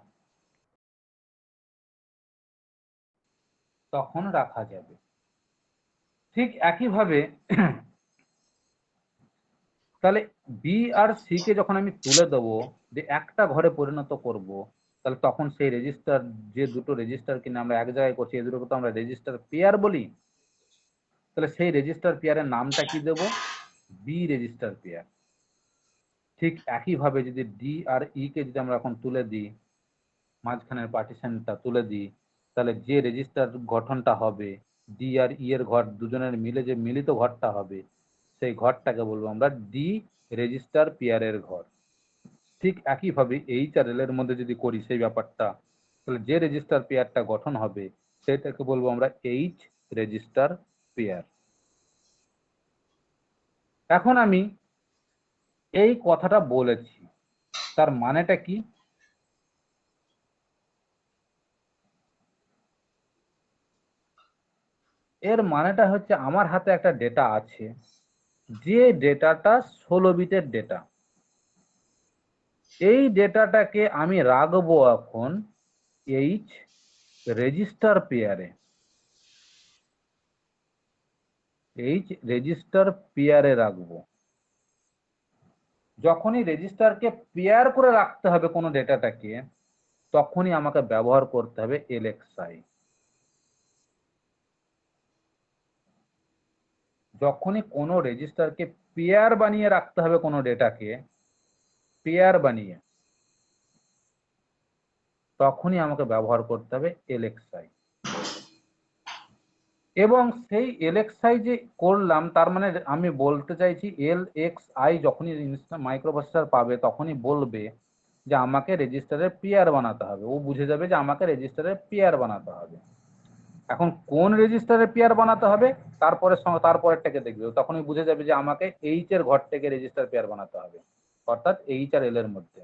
তখন রাখা যাবে। ঠিক একইভাবে তাহলে বি আর সি কে যখন আমি তুলে দেবো, যে একটা ঘরে পরিণত করব, তাহলে তখন সেই রেজিস্টার, যে দুটো রেজিস্টার কিনা আমরা এক জায়গায় করছি, এই দুটোকে তো আমরা রেজিস্টার পেয়ার বলি। তাহলে সেই রেজিস্টার পেয়ারের নামটা কি দেব? B register pair. ঠিক একইভাবে যদি ডি আর ই কে যদি আমরা এখন তুলে দিই, মাঝখানের পার্টিশনটা তুলে দিই, তাহলে যে রেজিস্টার গঠনটা হবে, ডি আর ই এর ঘর দুজনের মিলে যে মিলিত ঘরটা হবে, সেই ঘরটাকে বলবো আমরা ডি রেজিস্টার পেয়ারের ঘর। ঠিক একইভাবে এইচ আর এল এর মধ্যে যদি করি সেই ব্যাপারটা, তাহলে যে রেজিস্টার পেয়ারটা গঠন হবে সেটাকে বলবো আমরা এইচ রেজিস্টার পেয়ার। এখন আমি এই কথাটা বলেছি, তার মানেটা কি? এর মানেটা হচ্ছে আমার হাতে একটা ডেটা আছে, যে ডেটাটা 16 বিটের ডেটা। এই ডেটাটাকে আমি রাখবো এখন এইচ রেজিস্টার পেয়ারে। এইচ রেজিস্টার পেয়ারে রাখবো। যখনই রেজিস্টারকে পেয়ার করে রাখতে হবে কোনো ডেটাটাকে, তখনই আমাকে ব্যবহার করতে হবে এলএক্সআই। যখনই কোনো রেজিস্টারকে পেয়ার বানিয়ে রাখতে হবে কোনো ডেটাকে, পেয়ার বানিয়ে, তখনই আমাকে ব্যবহার করতে হবে এলএক্সআই। এবং সেই এলএক্সআই যে করলাম, তার মানে আমি বলতে চাইছি এলএক্সআই যখনই মাইক্রোপ্রসেসর পাবে তখনই বলবে যে আমাকে রেজিস্টারের পেয়ার বানাতে হবে, ও বুঝে যাবে যে আমাকে রেজিস্টারের পেয়ার বানাতে হবে। এখন কোন রেজিস্টারের পেয়ার বানাতে হবে তারপরেরটাকে দেখবে, তখনই বুঝে যাবে যে আমাকে এইচ এর ঘর থেকে রেজিস্টার পেয়ার বানাতে হবে, অর্থাৎ এইচ আর এল এর মধ্যে।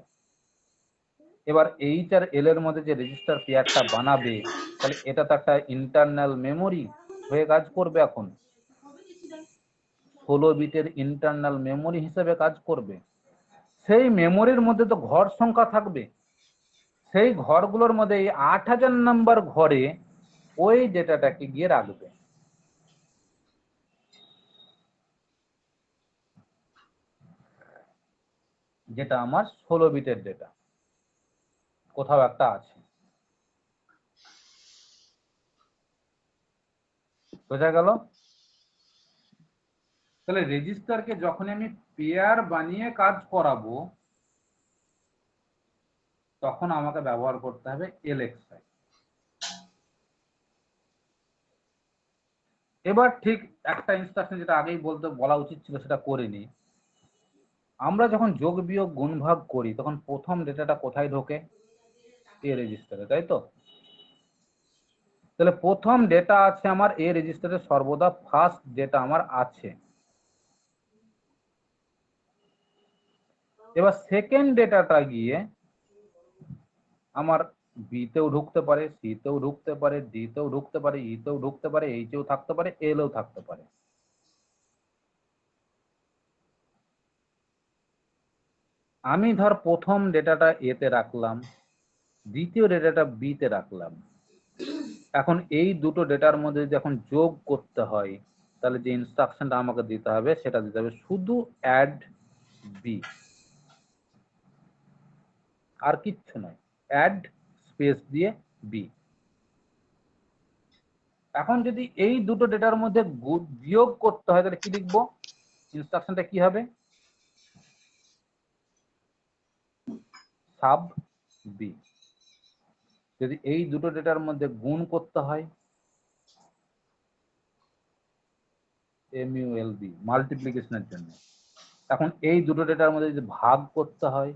এবার এইচ আর এল এর মধ্যে যে রেজিস্টার পেয়ারটা বানাবে, তাহলে এটা তো একটা ইন্টারনাল মেমোরি হয়ে কাজ করবে। এখন 16 বিটের ইন্টারনাল মেমোরি হিসেবে কাজ করবে। সেই মেমোরির মধ্যে তো ঘর সংখ্যা থাকবে, সেই ঘরগুলোর মধ্যে এই 8000 নাম্বার ঘরে ওই ডেটাটাকে গিয়ে রাখবে। যেটা আমার 16 বিটের ডেটা কোথাও একটা আছে, বোঝা গেল? তাহলে রেজিস্টারকে যখন আমি পেয়ার বানিয়ে কাজ করাবো, তখন আমাকে ব্যবহার করতে হবে এলএক্সআই। এবার ঠিক একটা ইনস্ট্রাকশন যেটা আগেই বলা উচিত ছিল সেটা করিনি। আমরা যখন যোগ বিয়োগ গুণ ভাগ করি তখন প্রথম ডেটাটা কোথায় ঢোকে? এ রেজিস্টারে, তাই তো? তাহলে প্রথম ডেটা আছে আমার এ রেজিস্টারে, সর্বদা ফার্স্ট ডেটা আমার আছে। এবার সেকেন্ড ডেটাটা গিয়ে আমার বি তেও ঢুকতে পারে, সি তেও ঢুকতে পারে, ডি তেও ঢুকতে পারে, ই তেও ঢুকতে পারে, এইচেও থাকতে পারে, এলও থাকতে পারে। আমি ধর প্রথম ডেটাটা এতে রাখলাম, দ্বিতীয় ডেটাটা বি তে রাখলাম। এখন এই দুটো ডেটার মধ্যে যদি এখন যোগ করতে হয়, তাহলে যে ইনস্ট্রাকশনটা আমাকে দিতে হবে সেটা দিতে হবে শুধু অ্যাড বি, আর কিচ্ছু নয়, অ্যাড স্পেস দিয়ে বি। এখন যদি এই দুটো ডেটার মধ্যে বিয়োগ করতে হয় তাহলে কি লিখবো? ইনস্ট্রাকশনটা কি হবে? Sub B. যদি এই দুটো ডেটার মধ্যে গুণ করতে হয়, MULB, মাল্টিপ্লিকেশনের জন্য। এখন এই দুটো ডেটার মধ্যে যদি ভাগ করতে হয়,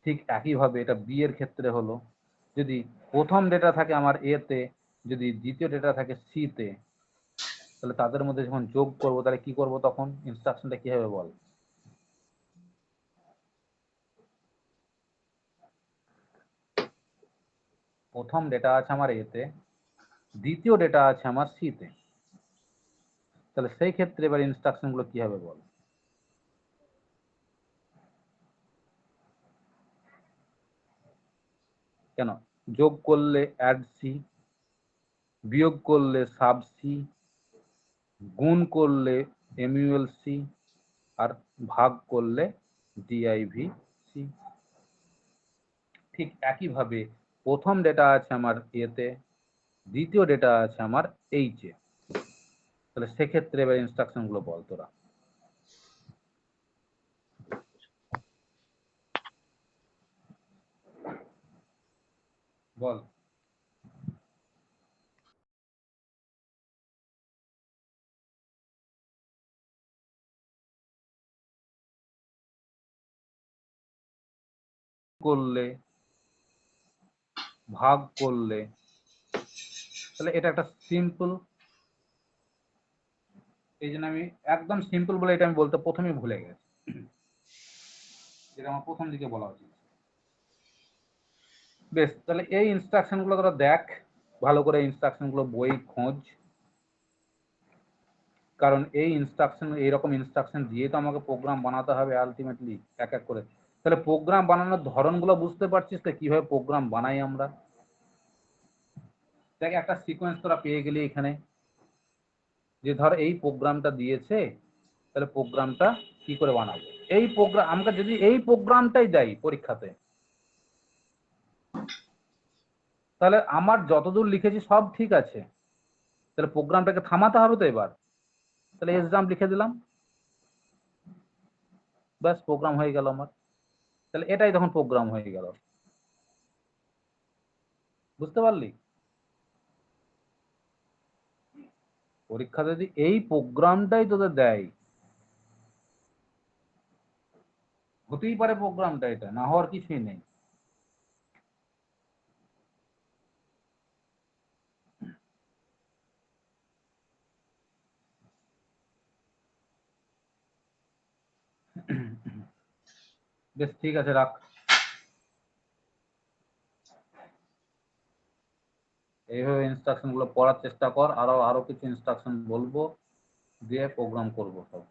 ঠিক একইভাবে এটা বি এর ক্ষেত্রে হলো, যদি প্রথম ডেটা থাকে আমার এ তে, যদি দ্বিতীয় ডেটা থাকে সি তে, তাহলে তাদের মধ্যে যখন যোগ করব তাহলে কি করব? তখন ইনস্ট্রাকশনটা কি হবে বল? প্রথম ডেটা আছে আমার এ তে, দ্বিতীয় ডেটা আছে আমার সি তে, তাহলে সেই ক্ষেত্রে এবার ইনস্ট্রাকশন গুলো কি হবে বল? কেন? যোগ করলে অ্যাড সি, বিয়োগ করলে সাব সি, গুণ করলে MULC, আর ভাগ করলে DIV সি। ঠিক একইভাবে প্রথম ডেটা আছে আমার এতে, দ্বিতীয় ডেটা আছে আমার এইচে, তাহলে সেক্ষেত্রে এবার ইনস্ট্রাকশন গুলো বল তোরা। বল। করলে, ভাগ করলে, তাহলে এটা একটা সিম্পল, এই জন্য আমি একদম সিম্পল বলে এটা আমি বলতে প্রথমেই ভুলে গেছি, যেটা আমার প্রথম দিকে বলা উচিত। বেশ, তাহলে এই ইনস্ট্রাকশন গুলো তোরা দেখ ভালো করে, ইনস্ট্রাকশন গুলো বই খোঁজ, কারণ এই ইনস্ট্রাকশন, এইরকম ইনস্ট্রাকশন দিয়ে তো আমাকে প্রোগ্রাম বানাতে হবে আলটিমেটলি এক এক করে। তাহলে প্রোগ্রাম বানানোর ধরনগুলো বুঝতে পারছিস তো, কিভাবে প্রোগ্রাম বানাই আমরা? দেখ, একটা সিকোয়েন্স তোরা পেয়ে গেলি এখানে, যে ধর এই প্রোগ্রামটা দিয়েছে, তাহলে প্রোগ্রামটা কি করে বানাবো? এই প্রোগ্রাম আমাকে যদি এই প্রোগ্রামটাই দেয় পরীক্ষাতে, তাহলে আমার যতদূর লিখেছি সব ঠিক আছে, তাহলে প্রোগ্রামটাকে থামাতে হবে তো এবার। তাহলে এক্সাম লিখে দিলাম, ব্যাস প্রোগ্রাম হয়ে গেল আমার। তাহলে এটাই তখন প্রোগ্রাম হয়ে গেল, বুঝতে পারলি? পরীক্ষা যদি এই প্রোগ্রামটাই তোদের দেয়, হতেই পারে প্রোগ্রামটা, এটা না হওয়ার কিছুই নেই। বেশ, ঠিক আছে, রাখ। এইভাবে ইনস্ট্রাকশন গুলো পড়ার চেষ্টা কর, আরো কিছু ইনস্ট্রাকশন বলবো, দিয়ে প্রোগ্রাম করবো সব।